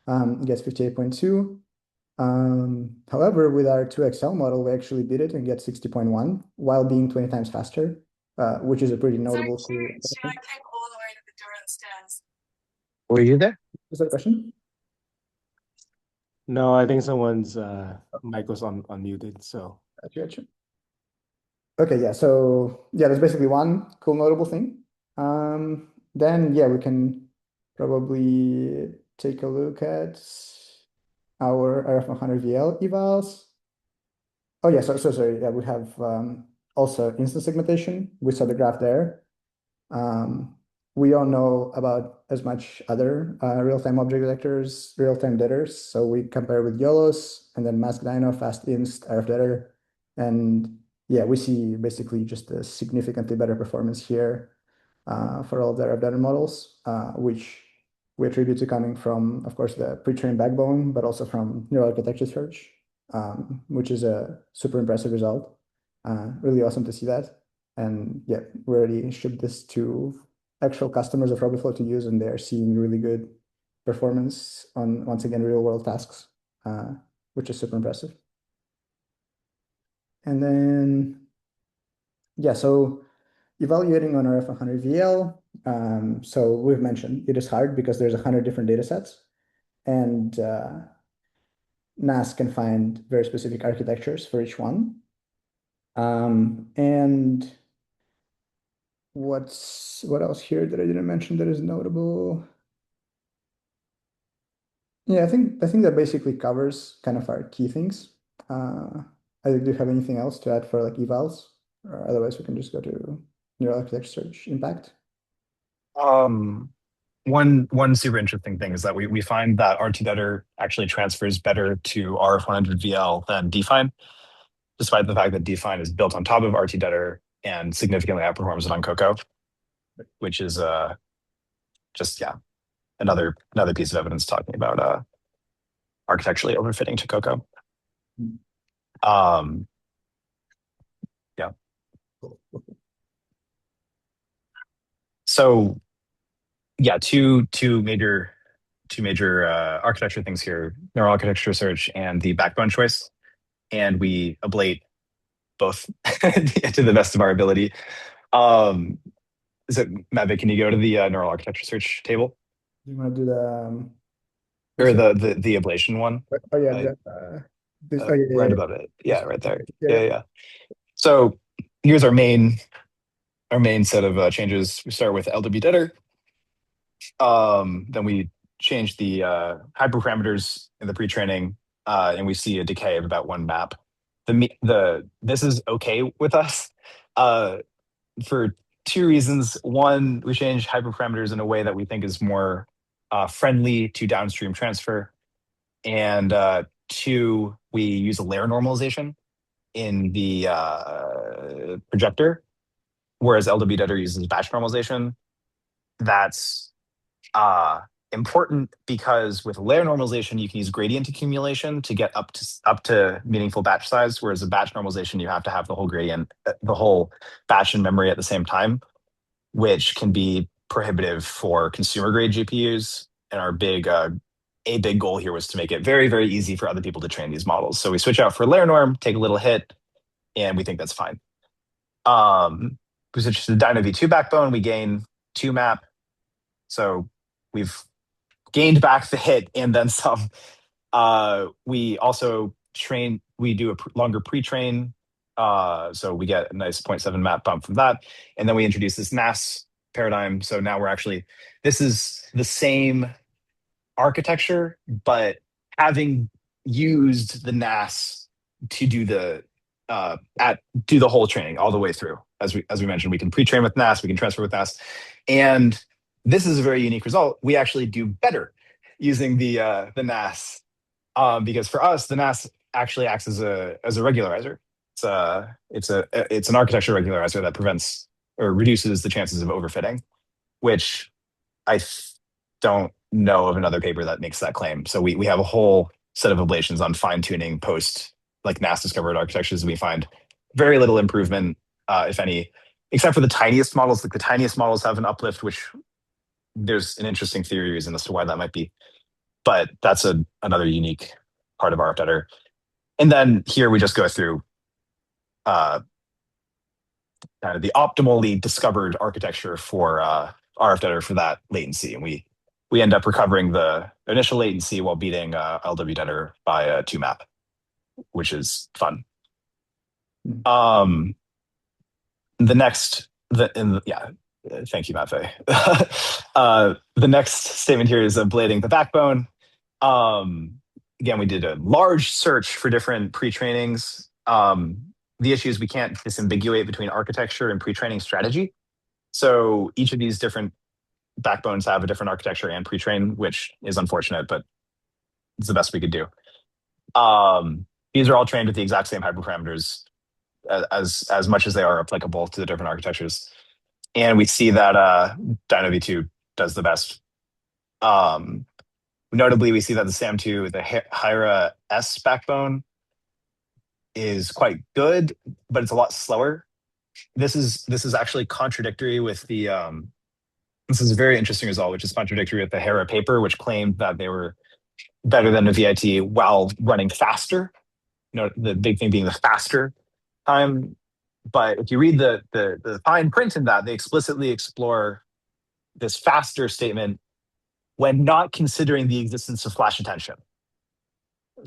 It gets 58.2. However, with our 2XL model, we actually beat it and get 60.1 while being 20 times faster, which is a pretty notable. Were you there? Is that a question? No, I think someone's mic was unmuted, so. Gotcha. Okay, yeah, so yeah, that's basically one cool notable thing. Then yeah, we can probably take a look at our RF-100VL evals. Oh yeah, so sorry, yeah, we have also instance segmentation. We saw the graph there. We don't know about as much other real-time object detectors, real-time DETRs. So we compare with YOLOs and then mask DINO, fast inst, RF-DETR. And yeah, we see basically just a significantly better performance here for all of the RF-DETR models, which we attribute to coming from, of course, the pre-trained backbone, but also from neural architecture search, which is a super impressive result. Really awesome to see that. And yeah, we already shipped this to actual customers of Roboflow to use, and they're seeing really good performance on, once again, real world tasks, which is super impressive. And then, yeah, so evaluating on RF-100VL, so we've mentioned it is hard because there's 100 different data sets, and NAS can find very specific architectures for each one. And what else here that I didn't mention that is notable? Yeah, I think that basically covers kind of our key things. Do you have anything else to add for like evals? Or otherwise we can just go to neural architecture search impact. one super interesting thing is that we find that RT-DETR actually transfers better to RF-100 VL than Define, despite the fact that Define is built on top of RT-DETR and significantly outperforms it on COCO, which is just another piece of evidence talking about architecturally overfitting to COCO. Yeah. So yeah, two major architecture things here: neural architecture search and the backbone choice, and we ablate both to the best of our ability. So Mavic, can you go to the neural architecture search table? Do you want to do the or the ablation one? oh yeah, right above it. Yeah, right there. Yeah. So here's our main set of changes. We start with LWDETR. Then we change the hyperparameters in the pre-training, and we see a decay of about 1 map. This is okay with us for 2 reasons. One, we change hyperparameters in a way that we think is more friendly to downstream transfer, and 2, we use a layer normalization in the projector, whereas LWDETR uses batch normalization. That's important because with layer normalization, you can use gradient accumulation to get up to meaningful batch size, whereas a batch normalization, you have to have the whole batch in memory at the same time, which can be prohibitive for consumer grade GPUs. And our big goal here was to make it very, very easy for other people to train these models. So we switch out for layer norm, take a little hit, and we think that's fine. We switch to the DINO V2 backbone, we gain 2 map. So we've gained back the hit and then some. We also do a longer pre-train. So we get a nice 0.7 map bump from that. And then we introduce this NAS paradigm. So now this is the same architecture, but having used the NAS to do the whole training all the way through. As we mentioned, we can pre-train with NAS, we can transfer with NAS. And this is a very unique result. We actually do better using the NAS, because for us, the NAS actually acts as a regularizer. It's an architecture regularizer that prevents or reduces the chances of overfitting, which I don't know of another paper that makes that claim. So we have a whole set of ablations on fine tuning post like NAS discovered architectures. We find very little improvement, if any, except for the tiniest models. Like the tiniest models have an uplift, which there's an interesting theory reason as to why that might be, but that's another unique part of RF-DETR. And then here we just go through kind of the optimally discovered architecture for RF-DETR for that latency, and we end up recovering the initial latency while beating LWDETR by 2 map, which is fun. Thank you, Matvey. The next statement here is ablating the backbone. Again, we did a large search for different pre-trainings. The issue is we can't disambiguate between architecture and pre-training strategy. So each of these different backbones have a different architecture and pre-train, which is unfortunate, but it's the best we could do. These are all trained with the exact same hyperparameters as much as they are applicable to the different architectures. And we see that DINO V2 does the best. Notably, we see that the SAM2, the Hira S backbone, is quite good, but it's a lot slower. This is actually contradictory with the this is a very interesting result, which is contradictory with the Hira paper, which claimed that they were better than a VIT while running faster. The big thing being the faster time. But if you read the fine print in that, they explicitly explore this faster statement when not considering the existence of flash attention.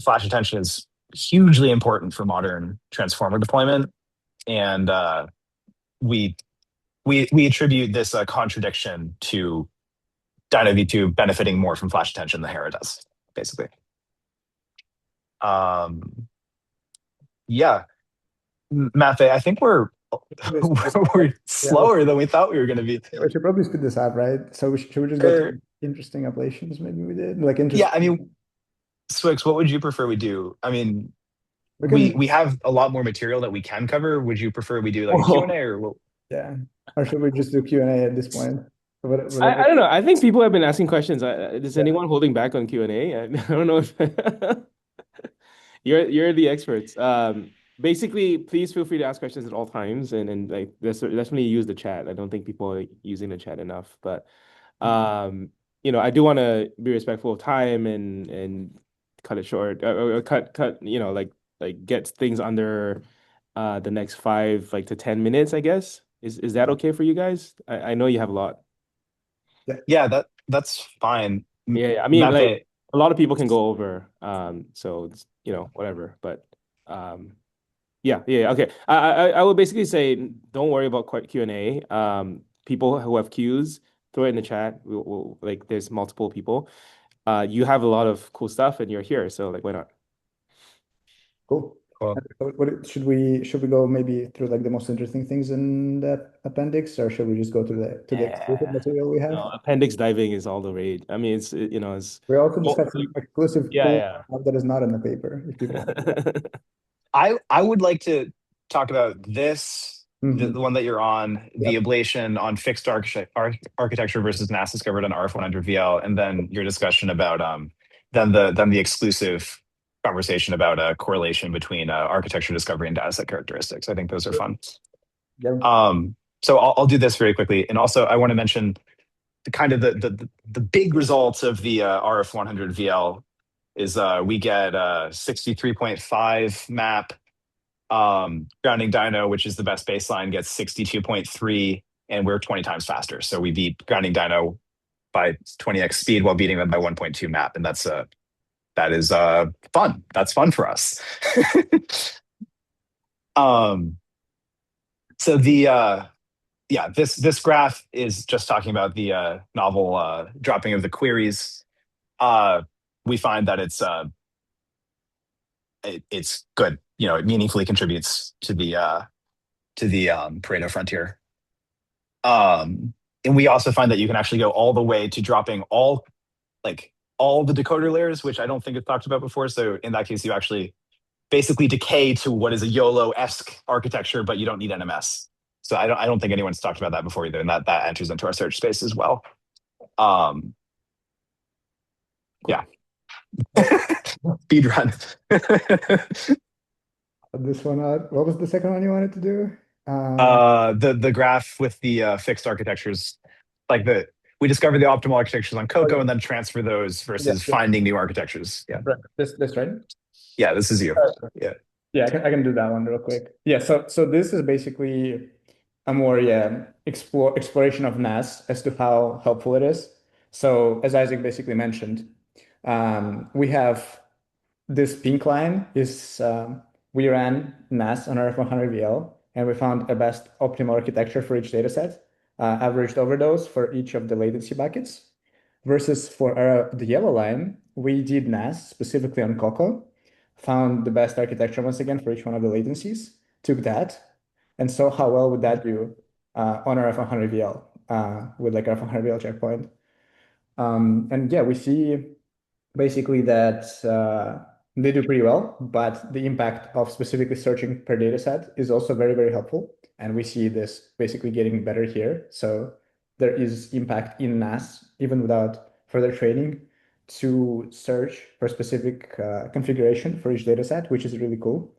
Flash attention is hugely important for modern transformer deployment, and we attribute this contradiction to DINO V2 benefiting more from flash attention than Hera does, basically. Yeah, Mafe, I think we're slower than we thought we were going to be. We should probably speed this up, right? So should we just go interesting ablations maybe we did. Like Yeah, I interesting. mean, Swix, what would you prefer we do? I mean, We we can, have a lot more material that we can cover. Would you prefer we do like a Oh, Q&A or what? yeah. Or should we just do Q&A at this point? I Whatever. don't know. I think people have been asking questions. Is Yeah. anyone holding back on Q&A? I don't know if you're the experts. Basically, please feel free to ask questions at all times, and like definitely use the chat. I don't think people are using the chat enough, but um, I do want to be respectful of time and cut it short, or cut, like get things under the next 5 like to 10 minutes, I guess. Is that okay for you guys? I know you have a lot. Yeah, that's fine. Yeah, I mean, like Matt, a lot of people can go over, so it's, whatever. But yeah, okay. I would basically say don't worry about Q&A. People who have queues, throw it in the chat. We'll like there's multiple people. You have a lot of cool stuff, and you're here, so like why not? Cool. cool. Should we go maybe through like the most interesting things in that appendix, or should we just go to the exclusive Yeah. material we have? No, appendix diving is all the rage. I mean, it's We also oh, discussed some exclusive cool yeah, stuff that is not in the paper, if people want. yeah. I would like to talk about this, the Mhm. one that you're on, the Yep. ablation on fixed architecture versus NAS discovered on RF-100 VL, and then your discussion about then the exclusive conversation about correlation between architecture discovery and dataset characteristics. I think those are fun. Yeah. So I'll do this very quickly, and also I want to mention the kind of the big results of the RF-100 VL is we get 63.5 map. Grounding DINO, which is the best baseline, gets 62.3, and we're 20 times faster. So we beat Grounding DINO by 20x speed while beating them by 1.2 map, and that is fun. That's fun for us. um, so this graph is just talking about the novel dropping of the queries. We find that it's good. It meaningfully contributes to the Pareto frontier. And we also find that you can actually go all the way to dropping all the decoder layers, which I don't think it's talked about before. So in that case, you actually basically decay to what is a YOLO-esque architecture, but you don't need NMS. So I don't think anyone's talked about that before either, and that enters into our search space as well. Yeah. Speed run. This one, what was the second one you wanted to do? The graph with the fixed architectures, like we discover the optimal architectures on COCO Okay. and then transfer those Yeah, versus finding new architectures. Yeah. right. This right? Yeah, this is you. Yeah. Yeah, I can do that one real quick. Yeah, so this is basically a more exploration of NAS as to how helpful it is. So as Isaac basically mentioned, we have this pink line is we ran NAS on RF-100 VL, and we found a best optimal architecture for each dataset, averaged over those for each of the latency buckets. Versus for the yellow line, we did NAS specifically on COCO, found the best architecture once again for each one of the latencies, took that, and saw how well would that do on RF-100 VL with like RF-100 VL checkpoint. And yeah, we see basically that they do pretty well, but the impact of specifically searching per data set is also very, very helpful. And we see this basically getting better here. So there is impact in NAS, even without further training, to search for specific configuration for each data set, which is really cool.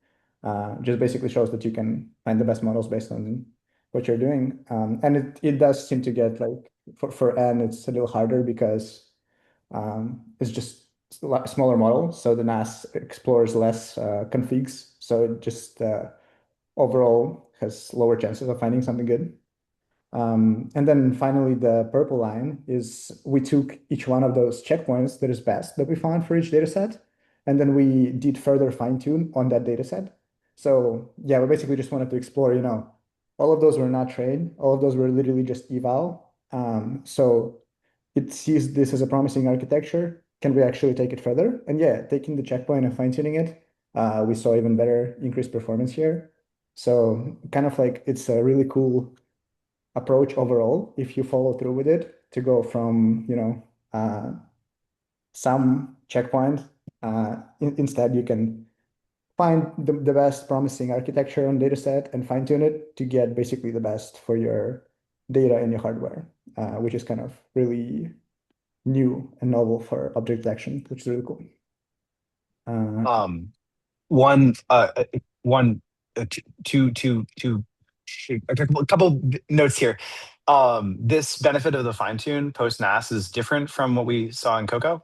Just basically shows that you can find the best models based on what you're doing. And it does seem to get like, for N, it's a little harder because it's just a smaller model, so the NAS explores less configs, so it just overall has lower chances of finding something good. And then finally, the purple line is we took each one of those checkpoints that is best that we found for each data set, and then we did further fine tune on that data set. So yeah, we basically just wanted to explore, all of those were not trained, all of those were literally just eval. So it sees this as a promising architecture. Can we actually take it further? And yeah, taking the checkpoint and fine tuning it, we saw even better increased performance here. So kind of like it's a really cool approach overall if you follow through with it to go from some checkpoint. Instead, you can find the best promising architecture on dataset and fine tune it to get basically the best for your data and your hardware, which is kind of really new and novel for object detection, which is really cool. One, a couple notes here. This benefit of the fine tune post NAS is different from what we saw in COCO.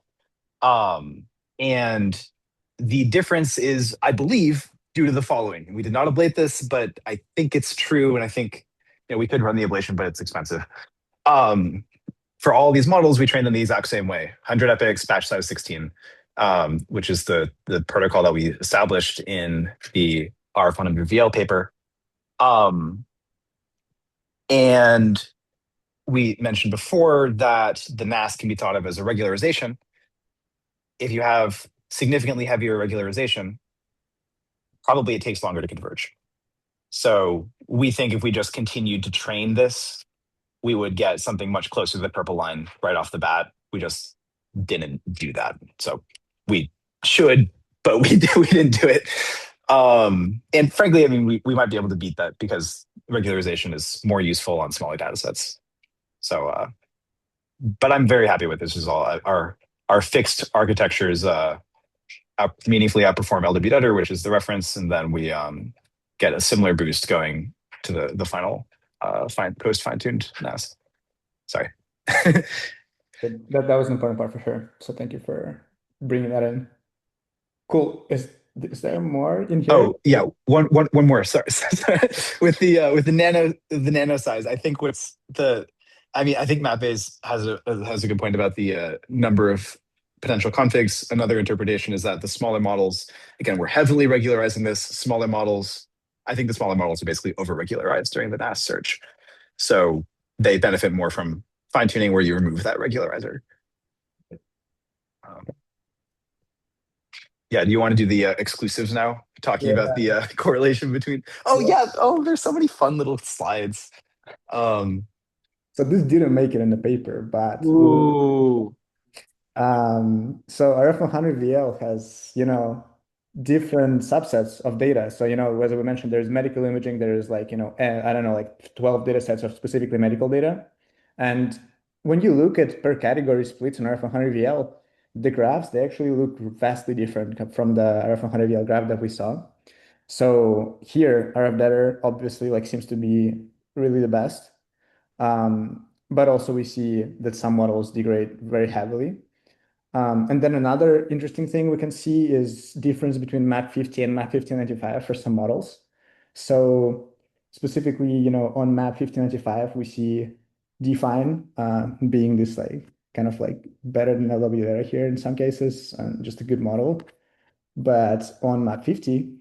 And the difference is, I believe, due to the following. We did not ablate this, but I think it's true. And I think we could run the ablation, but it's expensive. For all these models, we train them the exact same way. 100 epochs, batch size 16, which is the protocol that we established in the RF-100VL paper. And we mentioned before that the NAS can be thought of as a regularization. If you have significantly heavier regularization, probably it takes longer to converge. So we think if we just continued to train this, we would get something much closer to the purple line right off the bat. We just didn't do that. So we should, but we didn't do it. And frankly, I mean, we might be able to beat that because regularization is more useful on smaller data sets. So, but I'm very happy with this result. Our fixed architectures meaningfully outperform LWDETR, which is the reference, and then we get a similar boost going to the final post fine-tuned NAS. Sorry. That was an important part for sure. So thank you for bringing that in. Cool. Is there more in here? Oh yeah, one more. Sorry. with the nano size. I think I think Mapbase has a good point about the number of potential configs. Another interpretation is that the smaller models, again, we're heavily regularizing this. Smaller models, I think the smaller models are basically over-regularized during the NAS search. So they benefit more from fine-tuning where you remove that regularizer. Yeah, do you want to do the exclusives now? Talking about the correlation between... Oh yeah, there's so many fun little slides. So this didn't make it in the paper, but... Ooh. So RF-100VL has, different subsets of data. So, as we mentioned, there's medical imaging, there's like, I don't know, like 12 data sets of specifically medical data. And when you look at per category splits in RF-100VL, the graphs, they actually look vastly different from the RF-100VL graph that we saw. So here, RF-DETR obviously seems to be really the best. But also we see that some models degrade very heavily. And then another interesting thing we can see is difference between MAP 50 and MAP 1595 for some models. So specifically, on MAP 1595, we see define being this kind of better than LWDETR here in some cases, and just a good model. But on MAP 50,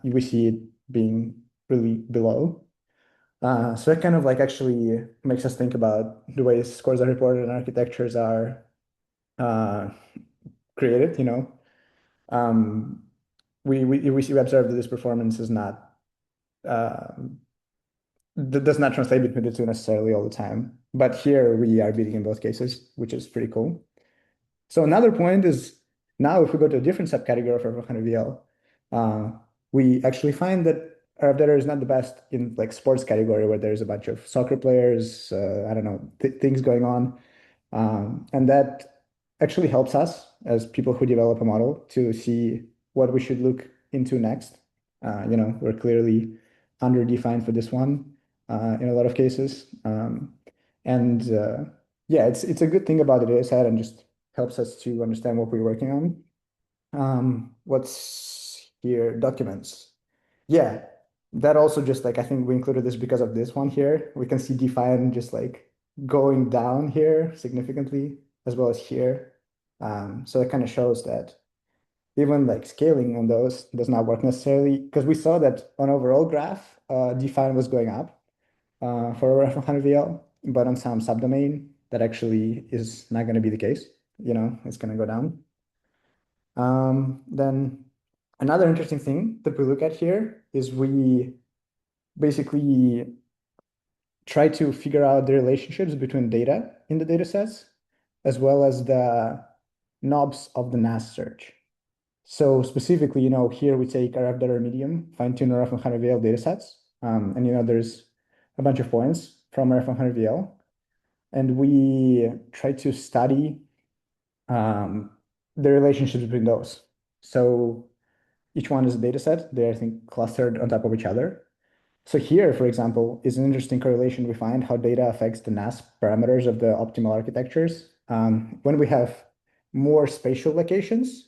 we see it being really below. So it kind of actually makes us think about the way scores are reported and architectures are created, we observe that this performance is not does not translate between the two necessarily all the time. But here we are beating in both cases, which is pretty cool. So another point is now if we go to a different subcategory of RF-100VL, we actually find that RF-DETR is not the best in sports category where there's a bunch of soccer players, I don't know, things going on. And that actually helps us as people who develop a model to see what we should look into next. We're clearly under-defined for this one in a lot of cases. Yeah, it's a good thing about the dataset and just helps us to understand what we're working on. What's here? Documents. Yeah, that also just I think we included this because of this one here. We can see define just going down here significantly as well as here. So it kind of shows that even scaling on those does not work necessarily because we saw that on overall graph, define was going up for RF-100VL, but on some subdomain that actually is not going to be the case. It's going to go down. Then another interesting thing that we look at here is we basically try to figure out the relationships between data in the data sets as well as the knobs of the NAS search. So specifically, here we take RF-DETR medium, fine-tune RF-100VL datasets. And there's a bunch of points from RF-100VL. And we try to study the relationships between those. So each one is a dataset. They're, I think, clustered on top of each other. So here, for example, is an interesting correlation. We find how data affects the NAS parameters of the optimal architectures. When we have more spatial locations,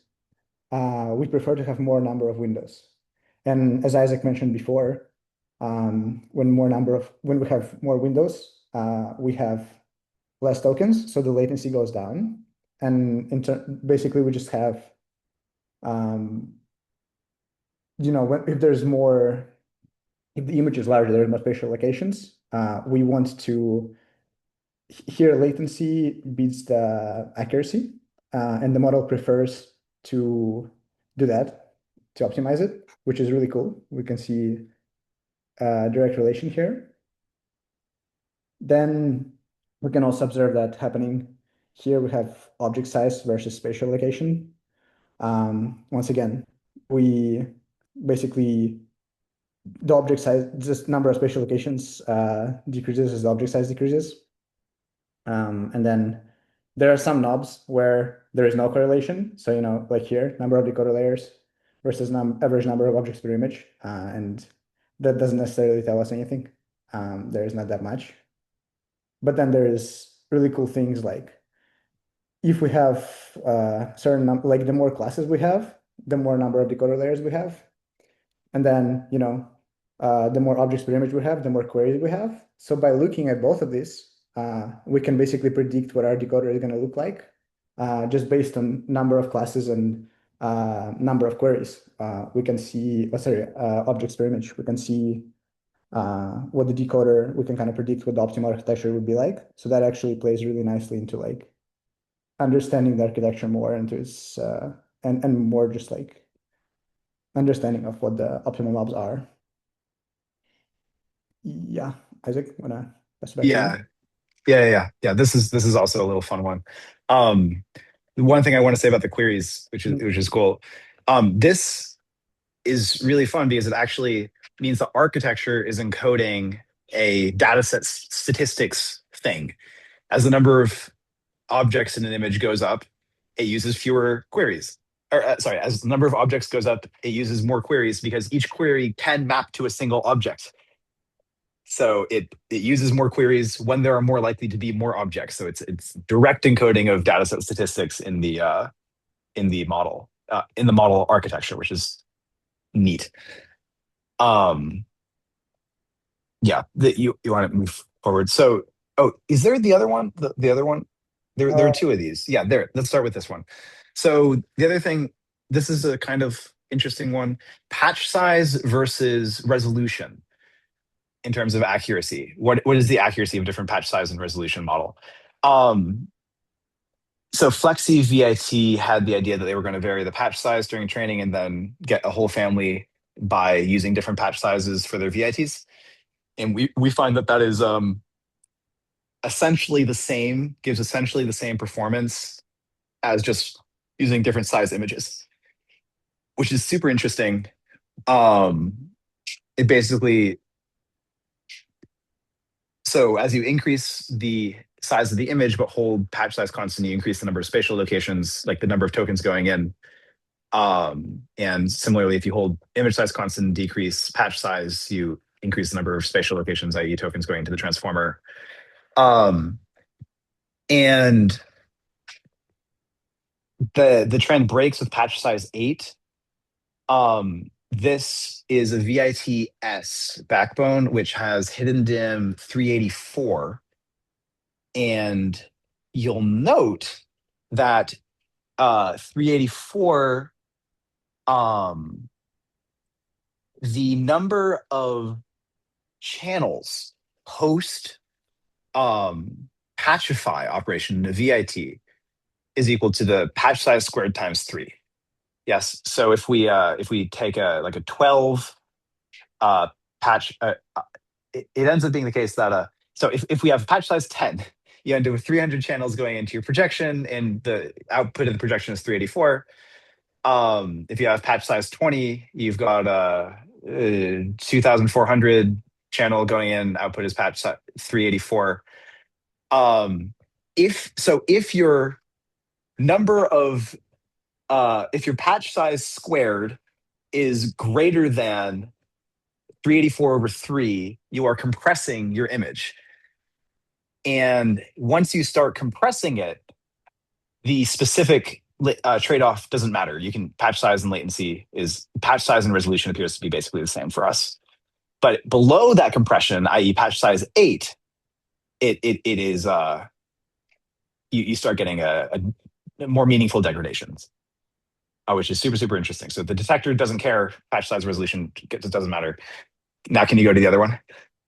we prefer to have more number of windows. And as Isaac mentioned before, when we have more windows, we have less tokens, so the latency goes down. And basically, we just have, if the image is larger, there are more spatial locations. We want to, here latency beats the accuracy, and the model prefers to do that, to optimize it, which is really cool. We can see a direct relation here. Then we can also observe that happening here. We have object size versus spatial location. Once again, we basically, the object size, just number of spatial locations decreases as the object size decreases. And then there are some knobs where there is no correlation. So, like here, number of decoder layers versus average number of objects per image. And that doesn't necessarily tell us anything. There is not that much. But then there is really cool things like if we have certain like the more classes we have, the more number of decoder layers we have. And then, the more objects per image we have, the more queries we have. So by looking at both of these, we can basically predict what our decoder is going to look like just based on number of classes and number of queries. We can see, objects per image. We can see what the decoder, we can kind of predict what the optimal architecture would be like. So that actually plays really nicely into like understanding the architecture more into its, and more just like understanding of what the optimal knobs are. Yeah, Isaac, wanna pass it back to you? Yeah. This is also a little fun one. One thing I want to say about the queries, which is cool. This is really fun because it actually means the architecture is encoding a dataset statistics thing. As the number of objects in an image goes up, it uses fewer queries. As the number of objects goes up, it uses more queries because each query can map to a single object. So it uses more queries when there are more likely to be more objects. So it's direct encoding of dataset statistics in the model architecture, which is neat. You want to move forward. So, is there the other one? The other one? There are two of these. Yeah, there. Let's start with this one. So the other thing, this is a kind of interesting one: patch size versus resolution in terms of accuracy. What is the accuracy of different patch size and resolution model? So Flexi VIT had the idea that they were going to vary the patch size during training and then get a whole family by using different patch sizes for their VITs. And we find that is essentially the same, gives essentially the same performance as just using different size images, which is super interesting. It basically, so as you increase the size of the image but hold patch size constant, you increase the number of spatial locations, like the number of tokens going in. And similarly, if you hold image size constant and decrease patch size, you increase the number of spatial locations, i.e. tokens going into the transformer. And the trend breaks with patch size 8. This is a VIT-S backbone, which has hidden dim 384. And you'll note that 384, the number of channels post patchify operation in a VIT is equal to the patch size squared times 3. Yes. So if we take a 12 patch, it ends up being the case that so if we have patch size 10 you end up with 300 channels going into your projection, and the output of the projection is 384. If you have patch size 20, you've got a 2,400 channel going in, output is patch size 384. If your number of if your patch size squared is greater than 384 over 3, you are compressing your image. And once you start compressing it, the specific trade-off doesn't matter. You can patch size and latency patch size and resolution appears to be basically the same for us. But below that compression, i.e. patch size 8, it is you start getting a more meaningful degradations, which is super, super interesting. So the detector doesn't care, patch size resolution, it doesn't matter. Now can you go to the other one?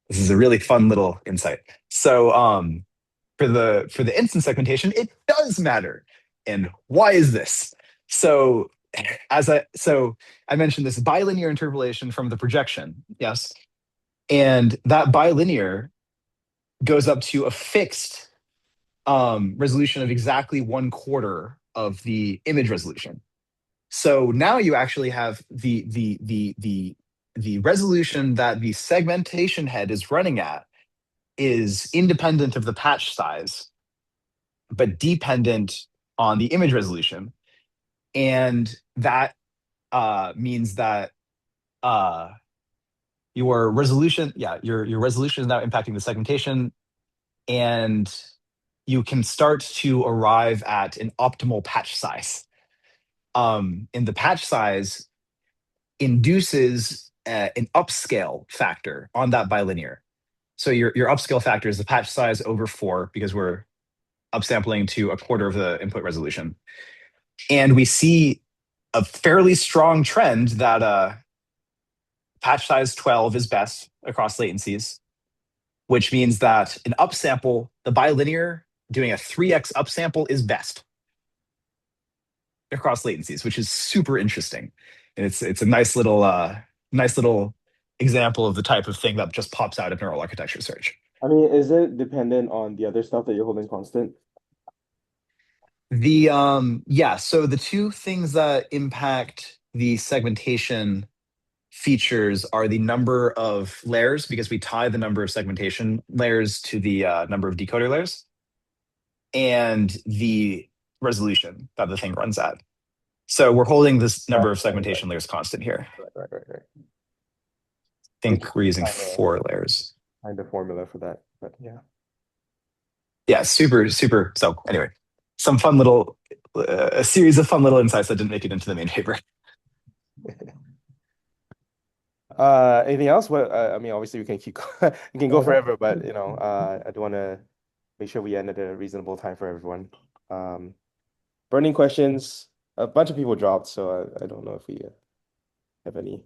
This is a really fun little insight. So for the instance segmentation, it does matter. And why is this? So I mentioned this bilinear interpolation from the projection, yes? And that bilinear goes up to a fixed resolution of exactly 1/4 of the image resolution. So now you actually have the resolution that the segmentation head is running at is independent of the patch size, but dependent on the image resolution. And that means that your resolution, your resolution is now impacting the segmentation, and you can start to arrive at an optimal patch size. And the patch size induces an upscale factor on that bilinear. So your upscale factor is the patch size over 4, because we're upsampling to 1/4 of the input resolution. And we see a fairly strong trend that patch size 12 is best across latencies, which means that an upsample, the bilinear doing a 3x upsample is best across latencies, which is super interesting. And it's a nice little example of the type of thing that just pops out of neural architecture search. I mean, is it dependent on the other stuff that you're holding constant? So the two things that impact the segmentation features are the number of layers, because we tie the number of segmentation layers to the number of decoder layers, and the resolution that the thing runs at. So we're holding this number of segmentation layers constant here. Right. I think we're using 4 layers. Find a formula for that, but yeah. Yeah, super. So anyway, some fun little, a series of fun little insights that didn't make it into the main paper. Anything else? What I mean, obviously we can we can go forever, but I do want to make sure we end at a reasonable time for everyone. Burning questions. A bunch of people dropped, so I don't know if we have any.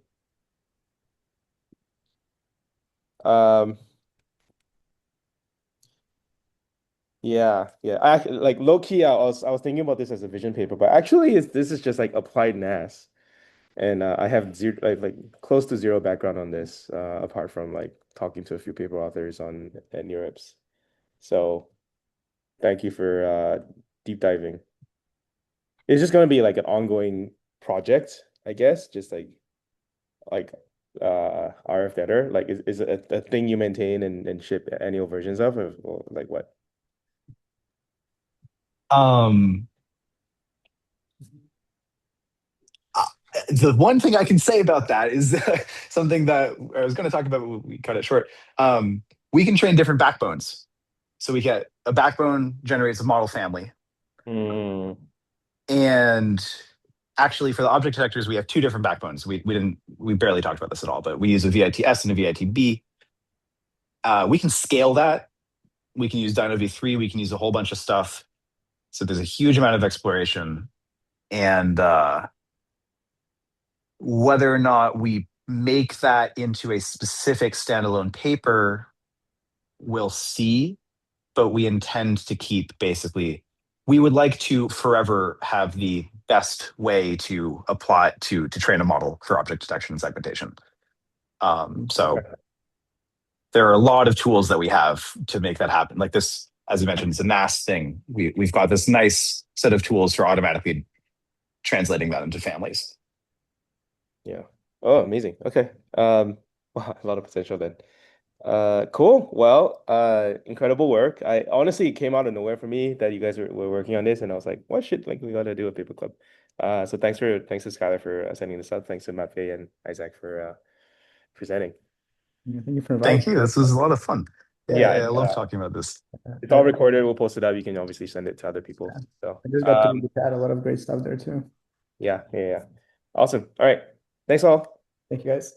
Yeah. I actually, like, low key, I was thinking about this as a vision paper, but actually this is just like applied NAS. And I have zero, like close to zero background on this, apart from like talking to a few paper authors at NeurIPS. So thank you for deep diving. It's just gonna be like an ongoing project, I guess, just like RF-DETR. Like, is it a thing you maintain and ship annual versions of, or like what? The one thing I can say about that is something that I was going to talk about, but we cut it short. We can train different backbones. So we get a backbone generates a model family. And actually for the object detectors, we have 2 different backbones. We barely talked about this at all, but we use a VITS and a VITB. We can scale that. We can use DINO v3. We can use a whole bunch of stuff. So there's a huge amount of exploration. And whether or not we make that into a specific standalone paper, we'll see. But we intend to keep basically, we would like to forever have the best way to apply to train a model for object detection and segmentation. So there are a lot of tools that we have to make that happen. Like this as you mentioned, it's a NAS thing. We've got this nice set of tools for automatically translating that into families. Yeah. Oh, amazing. Okay. Wow, a lot of potential then. Cool. Well, incredible work. I honestly, it came out of nowhere for me that you guys were working on this, and I was like, what shit? Like, we gotta do a paperclip. So thanks to Skylar for setting this up. Thanks to Matvey and Isaac for presenting. Yeah, thank you for Thank inviting you. This was a lot of fun. Yeah, I love talking about this. it's all recorded. We'll post it up. You can obviously send it to other people. So I just got to add a lot of great stuff there too. yeah. Awesome. All right. Thanks all. Thank you guys.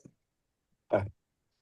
Bye.